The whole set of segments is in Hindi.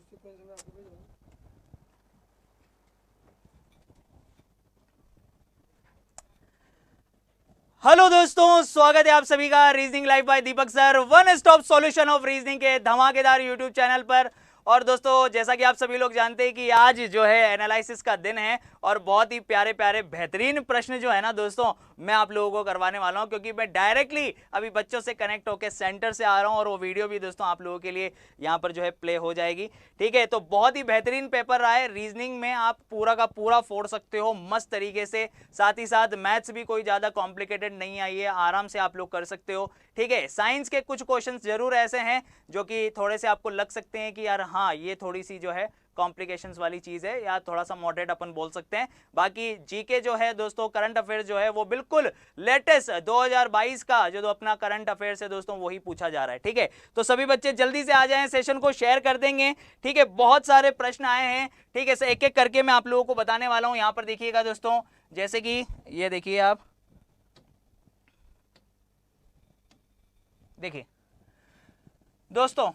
हेलो दोस्तों, स्वागत है आप सभी का reasoning live bye Deepak sir, one stop solution of reasoning के धमाकेदार यूट्यूब चैनल पर। और दोस्तों, जैसा कि आप सभी लोग जानते हैं कि आज जो है एनालिसिस का दिन है और बहुत ही प्यारे प्यारे बेहतरीन प्रश्न जो है ना दोस्तों, मैं आप लोगों को करवाने वाला हूं, क्योंकि मैं डायरेक्टली अभी बच्चों से कनेक्ट होकर सेंटर से आ रहा हूं और वो वीडियो भी दोस्तों आप लोगों के लिए यहां पर जो है प्ले हो जाएगी। ठीक है, तो बहुत ही बेहतरीन पेपर रहा है। रीजनिंग में आप पूरा का पूरा फोड़ सकते हो मस्त तरीके से, साथ ही साथ मैथ्स भी कोई ज्यादा कॉम्प्लिकेटेड नहीं आई है, आराम से आप लोग कर सकते हो। ठीक है, साइंस के कुछ क्वेश्चंस जरूर ऐसे हैं जो कि थोड़े से आपको लग सकते हैं कि यार हाँ ये थोड़ी सी जो है कॉम्प्लिकेशंस वाली चीज है, या थोड़ा सा मॉडरेट अपन बोल सकते हैं। बाकी जीके जो है दोस्तों, करंट अफेयर्स जो है वो बिल्कुल लेटेस्ट 2022 का जो अपना करंट अफेयर्स है दोस्तों, वही पूछा जा रहा है। ठीक है, तो सभी बच्चे जल्दी से आ जाएं, सेशन को शेयर कर देंगे। ठीक है, बहुत सारे प्रश्न आए हैं। ठीक है, एक एक करके मैं आप लोगों को बताने वाला हूं। यहां पर देखिएगा दोस्तों, जैसे कि ये देखिए, आप देखिए दोस्तों,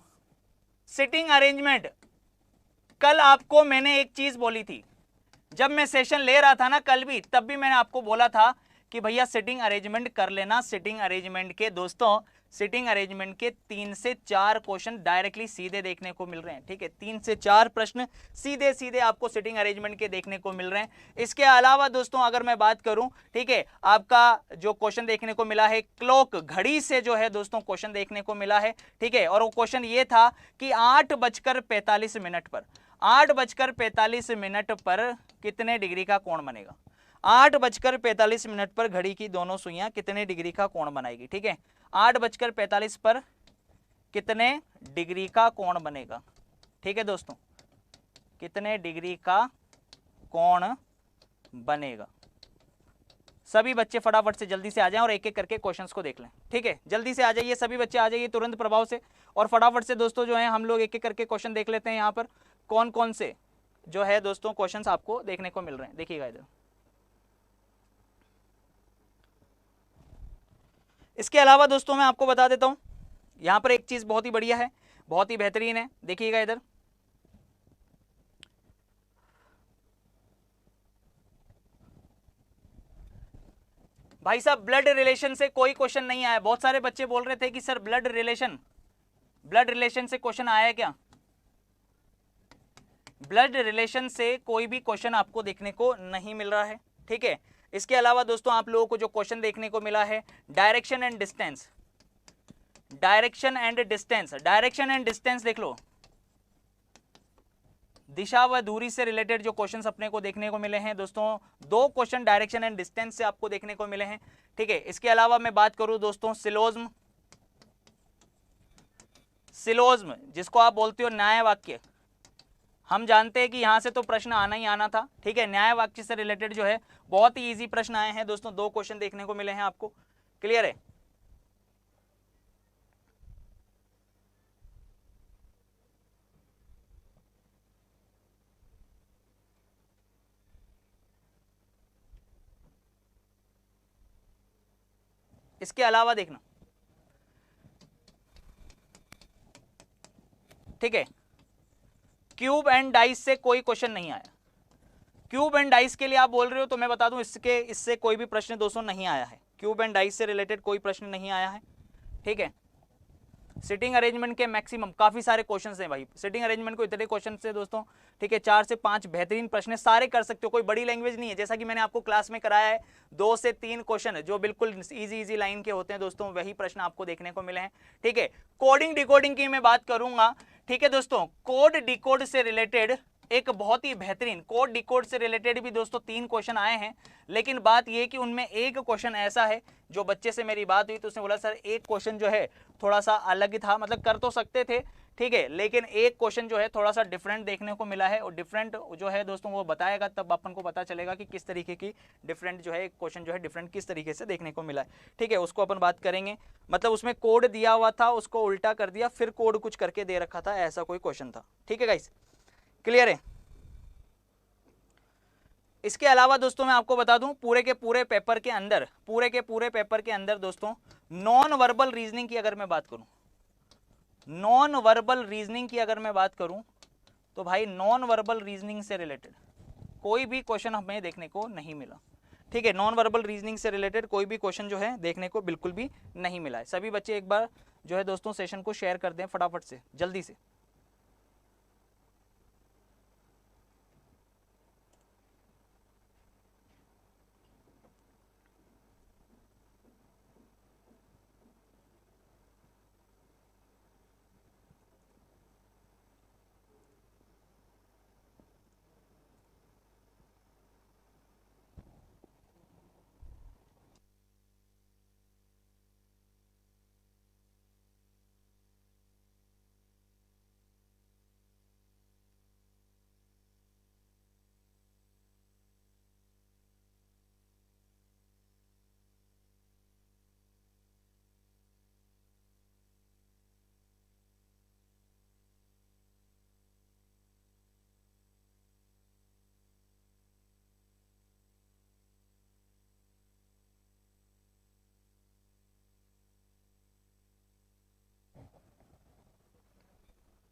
सिटिंग अरेंजमेंट। कल आपको मैंने एक चीज बोली थी, जब मैं सेशन ले रहा था ना कल भी, तब भी मैंने आपको बोला था कि भैया सिटिंग अरेंजमेंट कर लेना। सिटिंग अरेंजमेंट के दोस्तों, सिटिंग अरेंजमेंट के 3 से 4 क्वेश्चन डायरेक्टली सीधे देखने को मिल रहे हैं। ठीक है, 3 से 4 प्रश्न सीधे सीधे आपको सिटिंग अरेंजमेंट के देखने को मिल रहे हैं। इसके अलावा दोस्तों अगर मैं बात करूं, ठीक है, आपका जो क्वेश्चन देखने को मिला है क्लॉक, घड़ी से जो है दोस्तों क्वेश्चन देखने को मिला है। ठीक है, और वो क्वेश्चन ये था कि 8:45 पर 8:45 पर कितने डिग्री का कोण बनेगा। 8:45 पर घड़ी की दोनों सुइयां कितने डिग्री का कोण बनाएगी। ठीक है, 8:45 पर कितने डिग्री का कोण बनेगा। ठीक है दोस्तों, कितने डिग्री का कोण बनेगा। सभी बच्चे फटाफट से जल्दी से आ जाएं और एक एक करके क्वेश्चंस को देख लें। ठीक है, जल्दी से आ जाइए, सभी बच्चे आ जाइए तुरंत प्रभाव से, और फटाफट से दोस्तों जो है हम लोग एक एक करके क्वेश्चन देख लेते हैं। यहाँ पर कौन कौन से जो है दोस्तों क्वेश्चंस आपको देखने को मिल रहे हैं, देखिएगा इधर। इसके अलावा दोस्तों मैं आपको बता देता हूं, यहां पर एक चीज बहुत ही बढ़िया है, बहुत ही बेहतरीन है, देखिएगा इधर। भाई साहब, ब्लड रिलेशन से कोई क्वेश्चन नहीं आया। बहुत सारे बच्चे बोल रहे थे कि सर ब्लड रिलेशन से क्वेश्चन आया है क्या। ब्लड रिलेशन से कोई भी क्वेश्चन आपको देखने को नहीं मिल रहा है। ठीक है, इसके अलावा दोस्तों आप लोगों को जो क्वेश्चन देखने को मिला है direction and distance, direction and distance देख लो। दिशा व दूरी से रिलेटेड जो क्वेश्चंस अपने को देखने को मिले हैं दोस्तों, 2 क्वेश्चन डायरेक्शन एंड डिस्टेंस से आपको देखने को मिले हैं। ठीक है, इसके अलावा मैं बात करूं दोस्तों सिलोज्म जिसको आप बोलते हो न्याय वाक्य, हम जानते हैं कि यहां से तो प्रश्न आना ही आना था। ठीक है, न्याय वाक्य से रिलेटेड जो है बहुत ही इजी प्रश्न आए हैं दोस्तों, 2 क्वेश्चन देखने को मिले हैं आपको। क्लियर है। इसके अलावा देखना, ठीक है, क्यूब एंड डाइस से कोई क्वेश्चन नहीं आया। क्यूब एंड डाइस के लिए आप बोल रहे हो तो मैं बता दूं इससे कोई भी प्रश्न दोस्तों नहीं आया है। क्यूब एंड डाइस से रिलेटेड कोई प्रश्न नहीं आया है। ठीक है, सिटिंग अरेंजमेंट के मैक्सिमम काफी सारे क्वेश्चंस हैं भाई, सिटिंग अरेंजमेंट को इतने क्वेश्चन से दोस्तों, ठीक है, 4 से 5 बेहतरीन प्रश्न सारे कर सकते हो, कोई बड़ी लैंग्वेज नहीं है। जैसा कि मैंने आपको क्लास में कराया है, 2 से 3 क्वेश्चन जो बिल्कुल इजी लाइन के होते हैं दोस्तों, वही प्रश्न आपको देखने को मिले हैं। ठीक है, कोडिंग डिकोडिंग की मैं बात करूंगा। ठीक है दोस्तों, कोड डिकोड से रिलेटेड एक बहुत ही बेहतरीन कोड डिकोड से रिलेटेड भी दोस्तों 3 क्वेश्चन आए हैं, लेकिन बात यह कि उनमें एक क्वेश्चन ऐसा है, जो बच्चे से मेरी बात हुई तो उसने बोला सर एक क्वेश्चन जो है थोड़ा सा अलग था, मतलब कर तो सकते थे, ठीक है, लेकिन एक क्वेश्चन जो है थोड़ा सा डिफरेंट देखने को मिला है, और डिफरेंट जो है दोस्तों वो बताएगा, तब अपन को पता चलेगा कि किस तरीके की डिफरेंट जो है क्वेश्चन जो है डिफरेंट किस तरीके से देखने को मिला है। ठीक है, उसको अपन बात करेंगे। मतलब उसमें कोड दिया हुआ था, उसको उल्टा कर दिया, फिर कोड कुछ करके दे रखा था, ऐसा कोई क्वेश्चन था। ठीक है गाइस, क्लियर है। इसके अलावा दोस्तों मैं आपको बता दूं, पूरे के पूरे पेपर के अंदर दोस्तों नॉन वर्बल रीजनिंग की अगर मैं बात करूं, तो भाई नॉन वर्बल रीजनिंग से रिलेटेड कोई भी क्वेश्चन हमें देखने को नहीं मिला। ठीक है, नॉन वर्बल रीजनिंग से रिलेटेड कोई भी क्वेश्चन जो है देखने को बिल्कुल भी नहीं मिला है। सभी बच्चे एक बार जो है दोस्तों सेशन को शेयर कर दें फटाफट से, जल्दी से।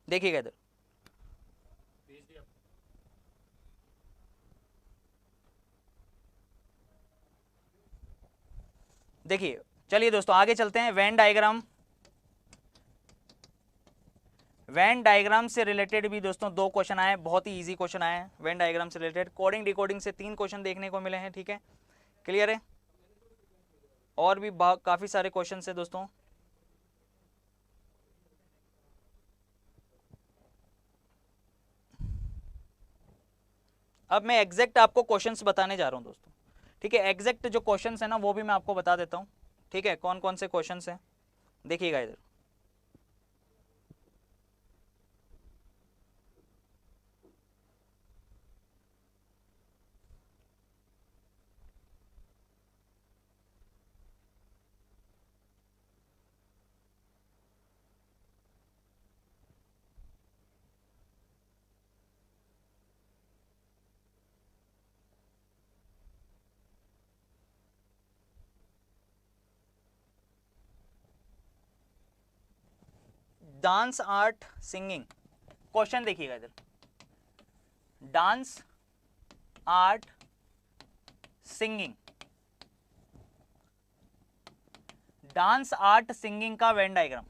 देखिएगा इधर, देखिए चलिए दोस्तों आगे चलते हैं। वेन डायग्राम, वेन डायग्राम से रिलेटेड भी दोस्तों 2 क्वेश्चन आए, बहुत ही इजी क्वेश्चन आए हैं वेन डायग्राम से रिलेटेड। कोडिंग डिकोडिंग से 3 क्वेश्चन देखने को मिले हैं। ठीक है, क्लियर है। और भी काफी सारे क्वेश्चन है दोस्तों। अब मैं एग्जैक्ट आपको क्वेश्चंस बताने जा रहा हूं दोस्तों। ठीक है, एग्जैक्ट जो क्वेश्चंस है ना वो भी मैं आपको बता देता हूं। ठीक है, कौन कौन से क्वेश्चंस हैं देखिएगा इधर। डांस आर्ट सिंगिंग, क्वेश्चन देखिएगा इधर। Dance art singing, dance art singing का वेन डायग्राम।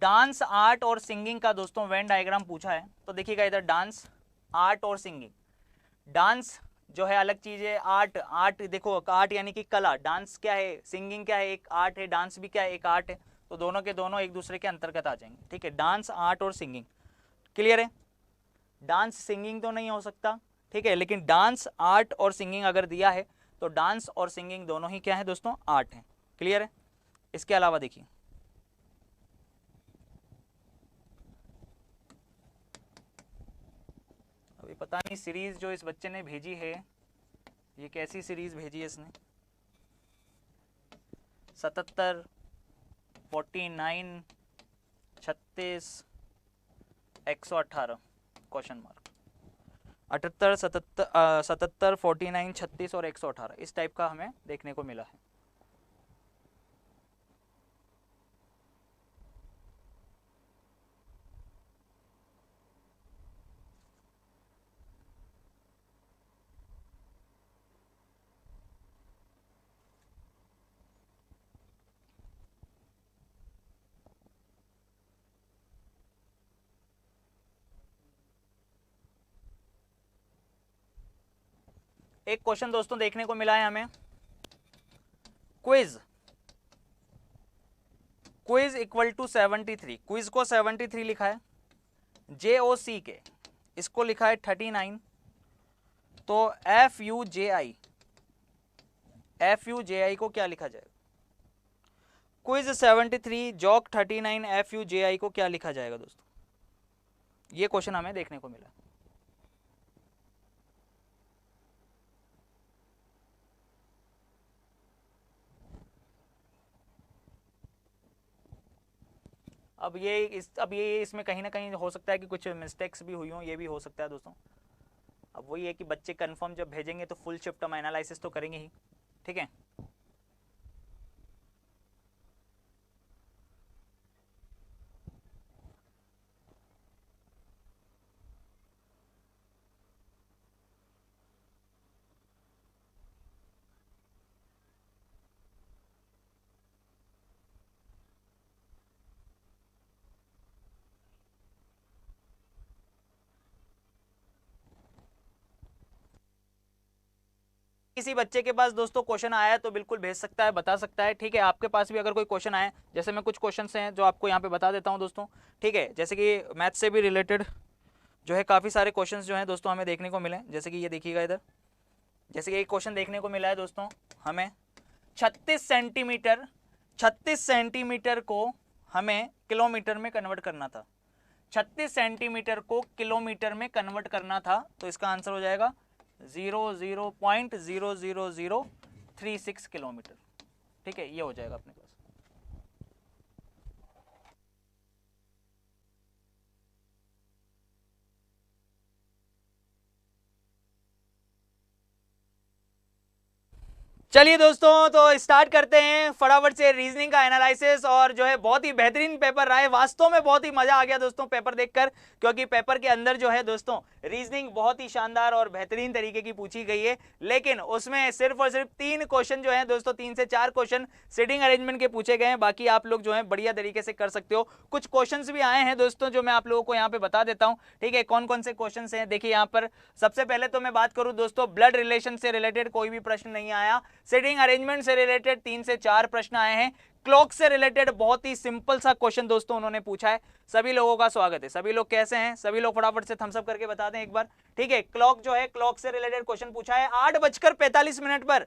डांस आर्ट और सिंगिंग का दोस्तों वेन डायग्राम पूछा है, तो देखिएगा इधर डांस आर्ट और सिंगिंग। डांस जो है अलग चीज है, आर्ट, आर्ट देखो आर्ट यानी कि कला, डांस क्या है, सिंगिंग क्या है, एक आर्ट है, डांस भी क्या है, एक आर्ट है। तो दोनों के दोनों एक दूसरे के अंतर्गत आ जाएंगे। ठीक है, डांस आर्ट और सिंगिंग, क्लियर है। डांस सिंगिंग तो नहीं हो सकता, ठीक है, लेकिन डांस आर्ट और सिंगिंग अगर दिया है तो डांस और सिंगिंग दोनों ही क्या है दोस्तों, आर्ट है, क्लियर है। इसके अलावा देखिए अभी पता नहीं सीरीज जो इस बच्चे ने भेजी है ये कैसी सीरीज भेजी है इसने। 77, 49, 36, 118 क्वेश्चन मार्क, 78, 77, 49, 36 और 118 इस टाइप का हमें देखने को मिला है। एक क्वेश्चन दोस्तों देखने को मिला है हमें, quiz, quiz equal to 73, quiz को 73 लिखा है, JOC के इसको लिखा है 39, तो FUJI को क्या लिखा जाएगा। क्विज 73, जॉक 39, FUJI को क्या लिखा जाएगा दोस्तों, ये क्वेश्चन हमें देखने को मिला। अब ये इसमें कहीं ना कहीं हो सकता है कि कुछ मिस्टेक्स भी हुई हों, ये भी हो सकता है दोस्तों। अब वही है कि बच्चे कंफर्म जब भेजेंगे तो फुल शिफ्ट हम एनालिसिस तो करेंगे ही, ठीक है। किसी बच्चे के पास दोस्तों क्वेश्चन आया है तो बिल्कुल भेज सकता है, बता सकता है, ठीक है। आपके पास भी अगर कोई क्वेश्चन आए, जैसे मैं कुछ क्वेश्चन हैं जो आपको यहाँ पे बता देता हूँ दोस्तों, ठीक है। जैसे कि मैथ से भी रिलेटेड जो है काफ़ी सारे क्वेश्चंस जो हैं दोस्तों हमें देखने को मिले, जैसे कि ये देखिएगा इधर, जैसे कि एक क्वेश्चन देखने को मिला है दोस्तों हमें 36 सेंटीमीटर को हमें किलोमीटर में कन्वर्ट करना था। 36 सेंटीमीटर को किलोमीटर में कन्वर्ट करना था, तो इसका आंसर हो जाएगा 0.00036 किलोमीटर, ठीक है। ये हो जाएगा अपने पास। चलिए दोस्तों, तो स्टार्ट करते हैं फटाफट से रीजनिंग का एनालिसिस। और जो है बहुत ही बेहतरीन पेपर रहा है, वास्तव में बहुत ही मजा आ गया दोस्तों पेपर देखकर, क्योंकि पेपर के अंदर जो है दोस्तों रीजनिंग बहुत ही शानदार और बेहतरीन तरीके की पूछी गई है, लेकिन उसमें सिर्फ और सिर्फ 3 क्वेश्चन जो है दोस्तों, 3 से 4 क्वेश्चन सिटिंग अरेंजमेंट के पूछे गए हैं। बाकी आप लोग जो है बढ़िया तरीके से कर सकते हो। कुछ क्वेश्चन भी आए हैं दोस्तों जो मैं आप लोगों को यहाँ पे बता देता हूँ, ठीक है। कौन कौन से क्वेश्चन हैं देखिए यहाँ पर। सबसे पहले तो मैं बात करूँ दोस्तों, ब्लड रिलेशन से रिलेटेड कोई भी प्रश्न नहीं आया। सिटिंग अरेंजमेंट से रिलेटेड 3 से 4 प्रश्न आए हैं। क्लॉक से रिलेटेड बहुत ही सिंपल सा क्वेश्चन दोस्तों उन्होंने पूछा है। सभी लोगों का स्वागत है। सभी लोग कैसे हैं? सभी लोग फटाफट से थम्स अप करके बता दें एक बार, ठीक है। क्लॉक जो है, क्लॉक से रिलेटेड क्वेश्चन पूछा है 8:45 पर।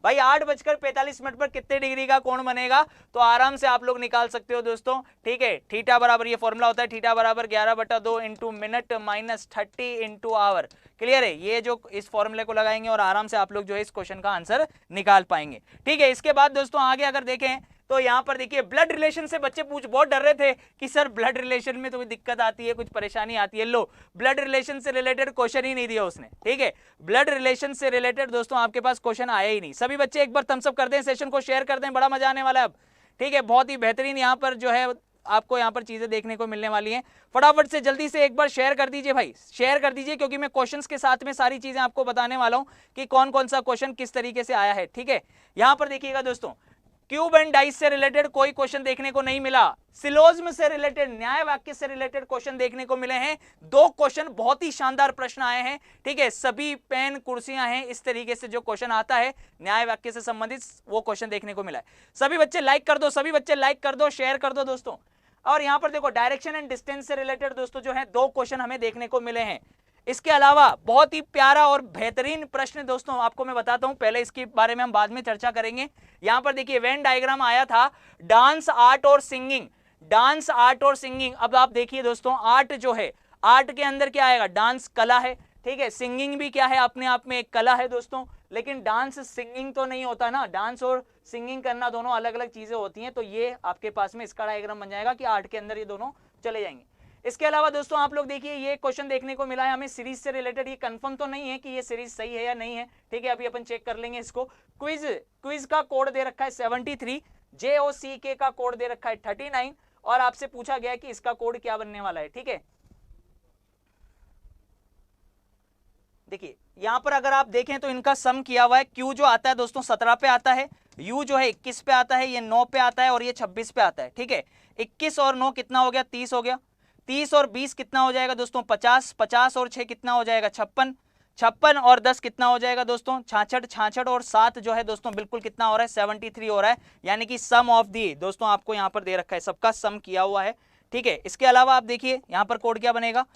भाई 8:45 पर कितने डिग्री का कोण बनेगा, तो आराम से आप लोग निकाल सकते हो दोस्तों, ठीक है। थीटा बराबर, ये फॉर्मूला होता है, थीटा बराबर 11/2 into minute minus 30 into hour. Clear है? ये जो इस फॉर्मूले को लगाएंगे और आराम से आप लोग जो है इस क्वेश्चन का आंसर निकाल पाएंगे, ठीक है। इसके बाद दोस्तों आगे अगर देखें तो यहां पर देखिए ब्लड रिलेशन से बच्चे बहुत डर रहे थे कि सर ब्लड रिलेशन में तो कोई दिक्कत आती है, कुछ परेशानी आती है। लो, ब्लड रिलेशन से रिलेटेड क्वेश्चन ही नहीं दिया उसने, ठीक है। ब्लड रिलेशन से रिलेटेड दोस्तों आपके पास क्वेश्चन आया ही नहीं। सभी बच्चे एक बार थम्स अप कर दें, सेशन को शेयर कर दें, बड़ा मजा आने वाला है अब, ठीक है। बहुत ही बेहतरीन यहां पर जो है आपको यहां पर चीजें देखने को मिलने वाली हैं। फटाफट से जल्दी से एक बार शेयर कर दीजिए भाई, शेयर कर दीजिए, क्योंकि मैं क्वेश्चंस के साथ में सारी चीजें आपको बताने वाला हूं कि कौन कौन सा क्वेश्चन किस तरीके से आया है, ठीक है। यहां पर देखिएगा दोस्तों, क्यूब एंड डाइस से रिलेटेड कोई क्वेश्चन देखने को नहीं मिला। सिलोज्म से रिलेटेड, न्याय वाक्य से रिलेटेड क्वेश्चन देखने को मिले हैं। 2 क्वेश्चन, बहुत ही शानदार प्रश्न आए हैं, ठीक है। सभी पेन कुर्सियां हैं, इस तरीके से जो क्वेश्चन आता है न्याय वाक्य से संबंधित, वो क्वेश्चन देखने को मिला है। सभी बच्चे लाइक कर दो, सभी बच्चे लाइक कर दो, शेयर कर दो दोस्तों। और यहां पर देखो डायरेक्शन एंड डिस्टेंस से रिलेटेड दोस्तों जो है 2 क्वेश्चन हमें देखने को मिले हैं। इसके अलावा बहुत ही प्यारा और बेहतरीन प्रश्न दोस्तों आपको मैं बताता हूं, पहले इसके बारे में हम बाद में चर्चा करेंगे। यहां पर देखिए वेन डायग्राम आया था, डांस, आर्ट और सिंगिंग। डांस, आर्ट और सिंगिंग। अब आप देखिए दोस्तों, आर्ट जो है, आर्ट के अंदर क्या आएगा? डांस कला है, ठीक है। सिंगिंग भी क्या है? अपने आप में एक कला है दोस्तों, लेकिन डांस सिंगिंग तो नहीं होता ना, डांस और सिंगिंग करना दोनों अलग अलग चीजें होती हैं। तो ये आपके पास में इसका डायग्राम बन जाएगा कि आर्ट के अंदर ये दोनों चले जाएंगे। इसके अलावा दोस्तों आप लोग देखिए, ये क्वेश्चन देखने को मिला है हमें सीरीज से रिलेटेड। ये कंफर्म तो नहीं है कि ये सीरीज सही है या नहीं है, ठीक है, अभी अपन चेक कर लेंगे इसको। क्विज का कोड दे रखा है 73, JOCK का कोड दे रखा है 39, और आपसे पूछा गया है कि इसका कोड क्या बनने वाला है, ठीक है। देखिए यहां पर अगर आप देखें तो इनका सम किया हुआ है। क्यू जो आता है दोस्तों 17 पे आता है, यू जो है 21 पे आता है, ये 9 पे आता है और ये 26 पे आता है, ठीक है। 21 और 9 कितना हो गया? 30 हो गया। 30 और 20 कितना हो जाएगा दोस्तों? 50। 50 और 6 कितना हो जाएगा? 56। 56 और 10 कितना हो जाएगा दोस्तों? 66। 66 और 7 जो है दोस्तों बिल्कुल कितना हो रहा है? 73 हो रहा है। यानी कि सम ऑफ दी दोस्तों आपको यहां पर दे रखा है, सबका सम किया हुआ है, ठीक है। इसके अलावा आप देखिए यहां पर कोड क्या बनेगा?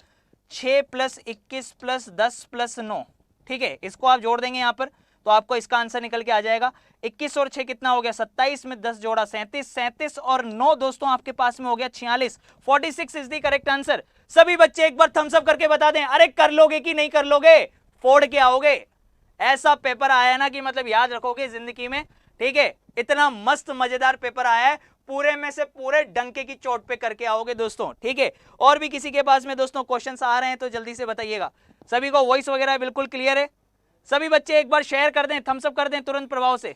6 + 21 + 10 + 9, ठीक है। इसको आप जोड़ देंगे यहां पर तो आपको इसका आंसर निकल के आ जाएगा। 21 और 6 कितना हो गया? 27 में 10 जोड़ा 37। 37 और 9 दोस्तों आपके पास में हो गया 46। 46 इज द करेक्ट आंसर। सभी बच्चे एक बार थम्स अप करके बता दें, अरे कर लोगे कि नहीं कर लोगे? फोड़ के आओगे। ऐसा पेपर आया ना कि मतलब याद रखोगे जिंदगी में, ठीक है। इतना मस्त मजेदार पेपर आया है, पूरे में से पूरे डंके की चोट पे करके आओगे दोस्तों, ठीक है। और भी किसी के पास में दोस्तों क्वेश्चंस आ रहे हैं तो जल्दी से बताइएगा। सभी को वॉइस वगैरह बिल्कुल क्लियर है? सभी बच्चे एक बार शेयर कर दें, थम्स अप कर दें तुरंत प्रभाव से,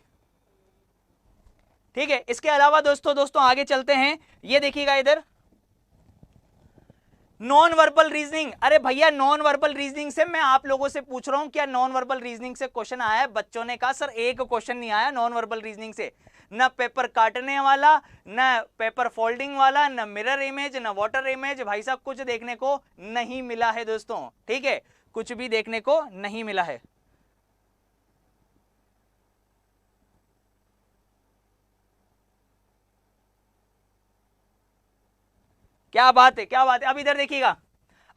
ठीक है। इसके अलावा दोस्तों आगे चलते हैं। ये देखिएगा इधर, नॉन वर्बल रीजनिंग। अरे भैया नॉन वर्बल रीजनिंग से मैं आप लोगों से पूछ रहा हूं, क्या नॉन वर्बल रीजनिंग से क्वेश्चन आया है? बच्चों ने कहा सर एक क्वेश्चन नहीं आया नॉन वर्बल रीजनिंग से। न पेपर काटने वाला, न पेपर फोल्डिंग वाला, न मिरर इमेज, न वाटर इमेज, भाई साहब कुछ देखने को नहीं मिला है दोस्तों, ठीक है। कुछ भी देखने को नहीं मिला है। क्या बात है, क्या बात है। अब इधर देखिएगा,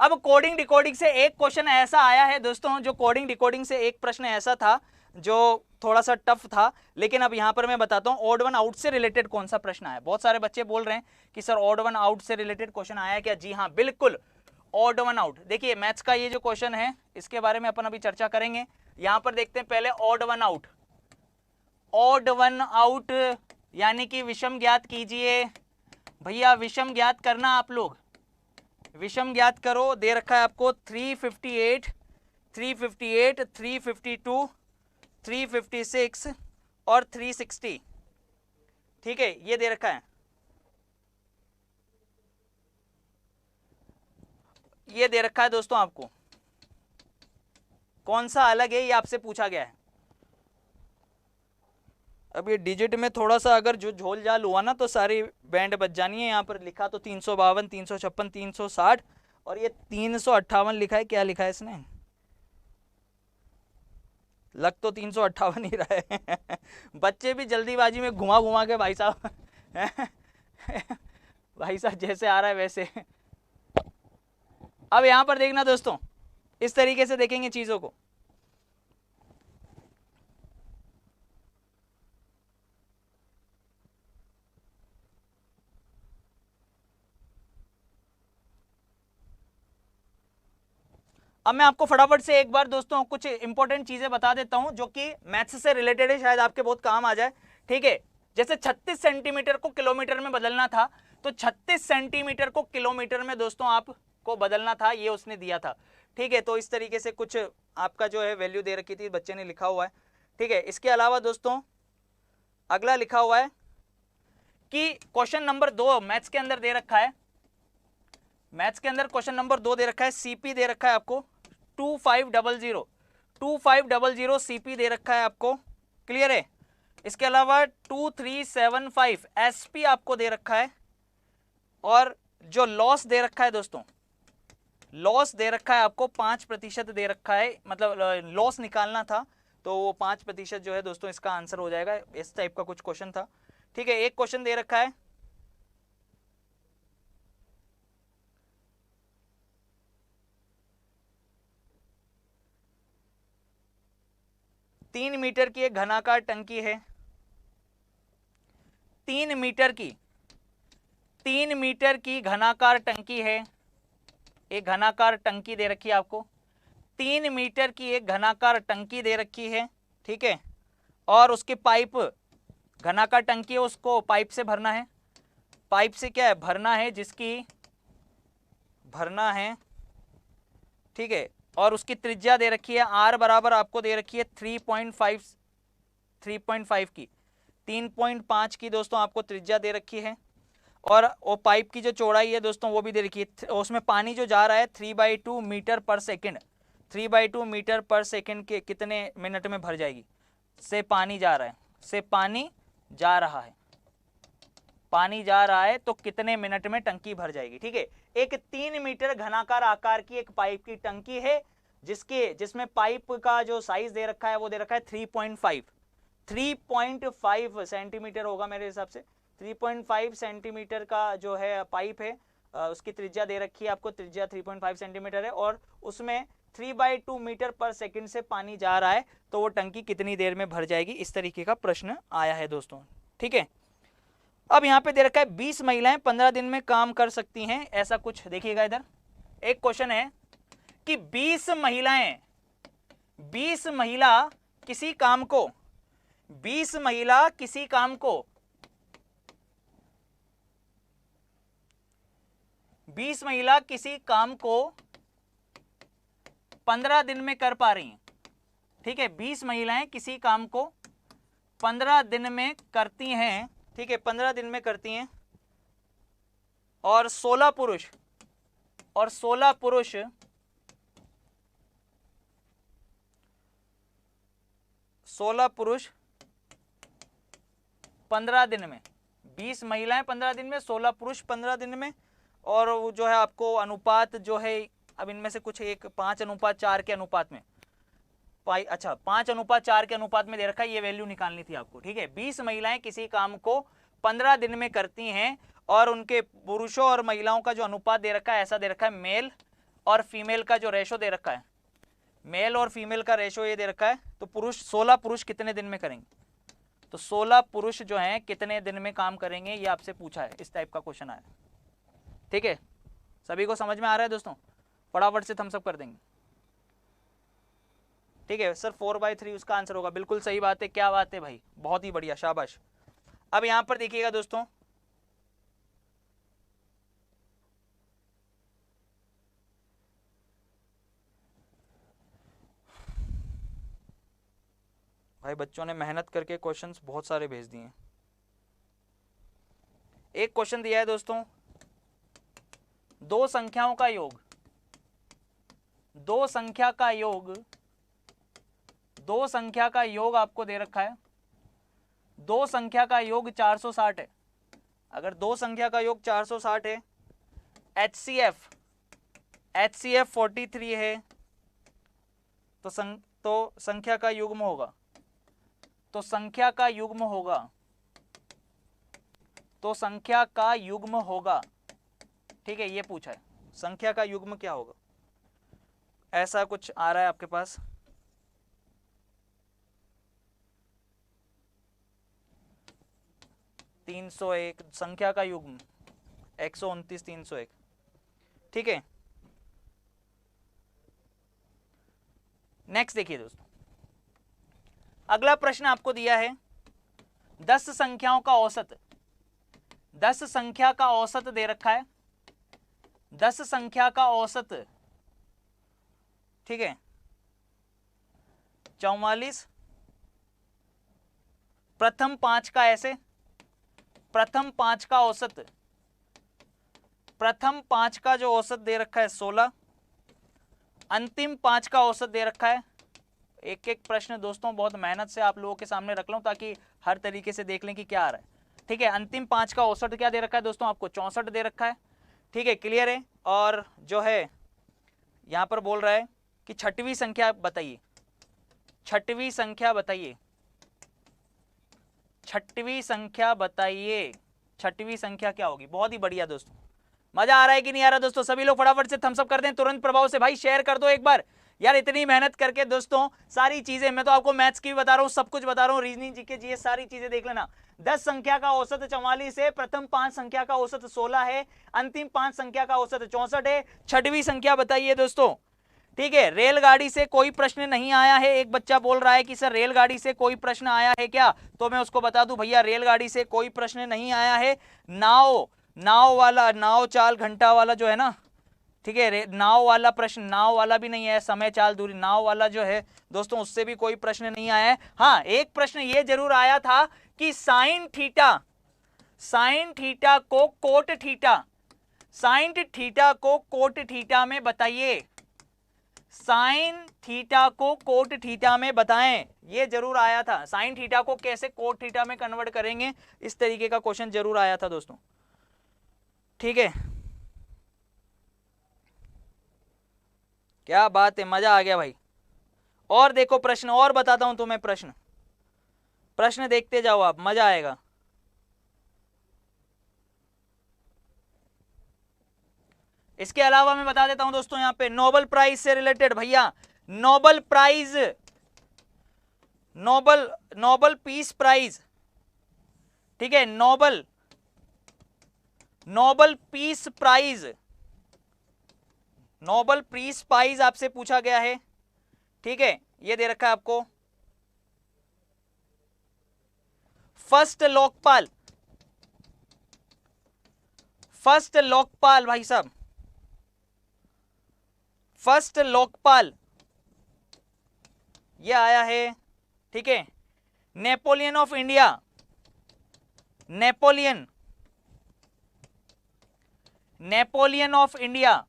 अब कोडिंग डिकोडिंग से एक क्वेश्चन ऐसा आया है दोस्तों, जो कोडिंग डिकोडिंग से एक प्रश्न ऐसा था जो थोड़ा सा टफ था, लेकिन अब यहां पर मैं बताता हूं ऑड वन आउट से रिलेटेड कौन सा प्रश्न आया। बहुत सारे बच्चे बोल रहे हैं कि सर ऑड वन आउट से रिलेटेड क्वेश्चन आया क्या? जी हाँ, बिल्कुल ऑड वन आउट। देखिए मैथ्स का ये जो क्वेश्चन है इसके बारे में अपन अभी चर्चा करेंगे। यहां पर देखते हैं पहले odd one out. Odd one out यानी कि विषम ज्ञात कीजिए भैया, विषम ज्ञात करना आप लोग, विषम ज्ञात करो। दे रखा है आपको 358, 358, 352, 356 और 360। ठीक है, ये दे रखा है, ये दे रखा है दोस्तों आपको। कौन सा अलग है ये आपसे पूछा गया है। अब ये डिजिट में थोड़ा सा अगर जो झोल झाल हुआ ना तो सारी बैंड बच जानी है। यहाँ पर लिखा तो 352, 356, 360 और ये 358 लिखा है। क्या लिखा है इसने? लग तो 358 ही रहा है। बच्चे भी जल्दीबाजी में घुमा घुमा के भाई साहब भाई साहब जैसे आ रहा है वैसे। अब यहां पर देखना दोस्तों, इस तरीके से देखेंगे चीजों को। अब मैं आपको फटाफट से एक बार दोस्तों कुछ इंपॉर्टेंट चीजें बता देता हूं जो कि मैथ्स से रिलेटेड है, शायद आपके बहुत काम आ जाए। ठीक है, जैसे 36 सेंटीमीटर को किलोमीटर में बदलना था, तो 36 सेंटीमीटर को किलोमीटर में दोस्तों आपको बदलना था, ये उसने दिया था। ठीक है, तो इस तरीके से कुछ आपका जो है वैल्यू दे रखी थी, बच्चे ने लिखा हुआ है। ठीक है, इसके अलावा दोस्तों अगला लिखा हुआ है कि क्वेश्चन नंबर 2 मैथ्स के अंदर दे रखा है। मैथ्स के अंदर क्वेश्चन नंबर 2 दे रखा है, सीपी दे रखा है आपको 2500, 2500 सीपी दे रखा है आपको। क्लियर है? इसके अलावा 2375 एसपी आपको दे रखा है। और जो लॉस दे रखा है दोस्तों, लॉस दे रखा है आपको 5% दे रखा है, मतलब लॉस निकालना था तो वो 5% जो है दोस्तों इसका आंसर हो जाएगा। इस टाइप का कुछ क्वेश्चन था। ठीक है, एक क्वेश्चन दे रखा है तीन मीटर की एक घनाकार टंकी है, 3 मीटर की, 3 मीटर की घनाकार टंकी है। एक घनाकार टंकी दे रखी है आपको, 3 मीटर की एक घनाकार टंकी दे रखी है। ठीक है, और उसके पाइप, घनाकार टंकी है उसको पाइप से भरना है। पाइप से क्या है भरना है, जिसकी भरना है। ठीक है, और उसकी त्रिज्या दे रखी है आर बराबर आपको दे रखी है 3.5 की, 3.5 की दोस्तों आपको त्रिज्या दे रखी है। और वो पाइप की जो चौड़ाई है दोस्तों वो भी दे रखी है। उसमें पानी जो जा रहा है 3/2 मीटर पर सेकेंड, 3/2 मीटर पर सेकेंड के कितने मिनट में भर जाएगी। से पानी जा रहा है, से पानी जा रहा है, पानी जा रहा है तो कितने मिनट में टंकी भर जाएगी। ठीक है, एक 3 मीटर घनाकार आकार की एक पाइप की टंकी है जिसमें पाइप का जो साइज दे रखा है वो दे रखा है 3.5 सेंटीमीटर होगा मेरे हिसाब से। 3.5 सेंटीमीटर का जो है पाइप है, उसकी त्रिज्या दे रखी है आपको, त्रिज्या 3.5 सेंटीमीटर है और उसमें 3/2 मीटर पर सेकंड से पानी जा रहा है, तो वो टंकी कितनी देर में भर जाएगी। इस तरीके का प्रश्न आया है दोस्तों। ठीक है, अब यहां पे दे रखा है 20 महिलाएं 15 दिन में काम कर सकती हैं, ऐसा कुछ। देखिएगा इधर एक क्वेश्चन है कि 20 महिलाएं, 20 महिला किसी काम को, 20 महिला किसी काम को 20 महिला किसी काम को 15 दिन में कर पा रही हैं। ठीक है, 20 महिलाएं किसी काम को 15 दिन में करती हैं। ठीक है, 15 दिन में करती हैं और 16 पुरुष, और 16 पुरुष 16 पुरुष 15 दिन में, 20 महिलाएं 15 दिन में, 16 पुरुष 15 दिन में। और वो जो है आपको अनुपात जो है, अब इनमें से कुछ एक 5:4 के अनुपात में, 5:4 के अनुपात में दे रखा है, ये वैल्यू निकालनी थी आपको। ठीक है, 20 महिलाएं किसी काम को 15 दिन में करती हैं और उनके पुरुषों और महिलाओं का जो अनुपात दे रखा है ऐसा दे रखा है, मेल और फीमेल का जो रेशो दे रखा है, मेल और फीमेल का रेशो ये दे रखा है, तो पुरुष 16 पुरुष कितने दिन में करेंगे, तो 16 पुरुष जो हैं कितने दिन में काम करेंगे, ये आपसे पूछा है, इस टाइप का क्वेश्चन आया। ठीक है, सभी को समझ में आ रहा है दोस्तों, फटाफट से थम्स अप कर देंगे। ठीक है सर, 4/3 उसका आंसर होगा, बिल्कुल सही बात है, क्या बात है भाई, बहुत ही बढ़िया, शाबाश। अब यहां पर देखिएगा दोस्तों, भाई बच्चों ने मेहनत करके क्वेश्चंस बहुत सारे भेज दिए हैं। एक क्वेश्चन दिया है दोस्तों, दो संख्याओं का योग, दो संख्या का योग, दो संख्या का योग आपको दे रखा है, दो संख्या का योग 460 है। अगर दो संख्या का योग 460 है, HCF 43 है, तो संख्या का युग्म होगा, तो संख्या का युग्म होगा, तो संख्या का युग्म होगा। ठीक है, ये पूछा है, संख्या का युग्म क्या होगा, ऐसा कुछ आ रहा है आपके पास। तीन 301 संख्या का युग्म 129 301। ठीक है, नेक्स्ट देखिए दोस्तों, अगला प्रश्न आपको दिया है 10 संख्याओं का औसत, 10 संख्या का औसत दे रखा है, 10 संख्या का औसत, ठीक है 44, प्रथम 5 का ऐसे, प्रथम 5 का औसत, प्रथम 5 का जो औसत दे रखा है 16, अंतिम 5 का औसत दे रखा है। एक एक प्रश्न दोस्तों बहुत मेहनत से आप लोगों के सामने रख लूं ताकि हर तरीके से देख लें कि क्या आ रहा है। ठीक है, अंतिम 5 का औसत क्या दे रखा है दोस्तों, आपको 64 दे रखा है। ठीक है, क्लियर है। और जो है यहां पर बोल रहा है कि छठवीं संख्या बताइए, छठवीं संख्या बताइए, छठवीं संख्या बताइए, छठवीं संख्या क्या होगी। बहुत ही बढ़िया दोस्तों, मजा आ रहा है कि नहीं आ रहा दोस्तों, सभी लोग फटाफट से थम्स अप कर दें तुरंत प्रभाव से, भाई शेयर कर दो एक बार यार, इतनी मेहनत करके दोस्तों सारी चीजें, मैं तो आपको मैथ्स की भी बता रहा हूं, सब कुछ बता रहा हूं, रीजनिंग जीके जीएस सारी चीजें देख लेना। 10 संख्या का औसत 44 है, प्रथम 5 संख्या का औसत 16 है, अंतिम 5 संख्या का औसत 64 है। छठवीं संख्या बताइए दोस्तों। ठीक है, रेलगाड़ी से कोई प्रश्न नहीं आया है, एक बच्चा बोल रहा है कि सर रेलगाड़ी से कोई प्रश्न आया है क्या, तो मैं उसको बता दूं भैया रेलगाड़ी से कोई प्रश्न नहीं आया है। नाव वाला, नाव चाल घंटा वाला जो है ना, ठीक है, नाव वाला प्रश्न, नाव वाला भी नहीं है, समय चाल दूरी, नाव वाला जो है दोस्तों उससे भी कोई प्रश्न नहीं आया है। हाँ, एक प्रश्न ये जरूर आया था कि साइन थीटा, साइन थीटा को कोट थीटा, साइन थीटा को कोट थीटा में बताइए, साइन थीटा को कोट थीटा में बताएं, ये जरूर आया था। साइन थीटा को कैसे कोट थीटा में कन्वर्ट करेंगे, इस तरीके का क्वेश्चन जरूर आया था दोस्तों। ठीक है, क्या बात है, मजा आ गया भाई। और देखो प्रश्न, और बताता हूं तुम्हें प्रश्न, प्रश्न देखते जाओ आप, मजा आएगा। इसके अलावा मैं बता देता हूं दोस्तों यहां पे नोबेल प्राइज से रिलेटेड, भैया Nobel prize, Nobel peace prize, ठीक है, Nobel peace prize, Nobel peace prize आपसे पूछा गया है। ठीक है, ये दे रखा है आपको, फर्स्ट लोकपाल, फर्स्ट लोकपाल भाई साहब, फर्स्ट लोकपाल ये आया है। ठीक है, Napoleon of India, Napoleon, Napoleon of India,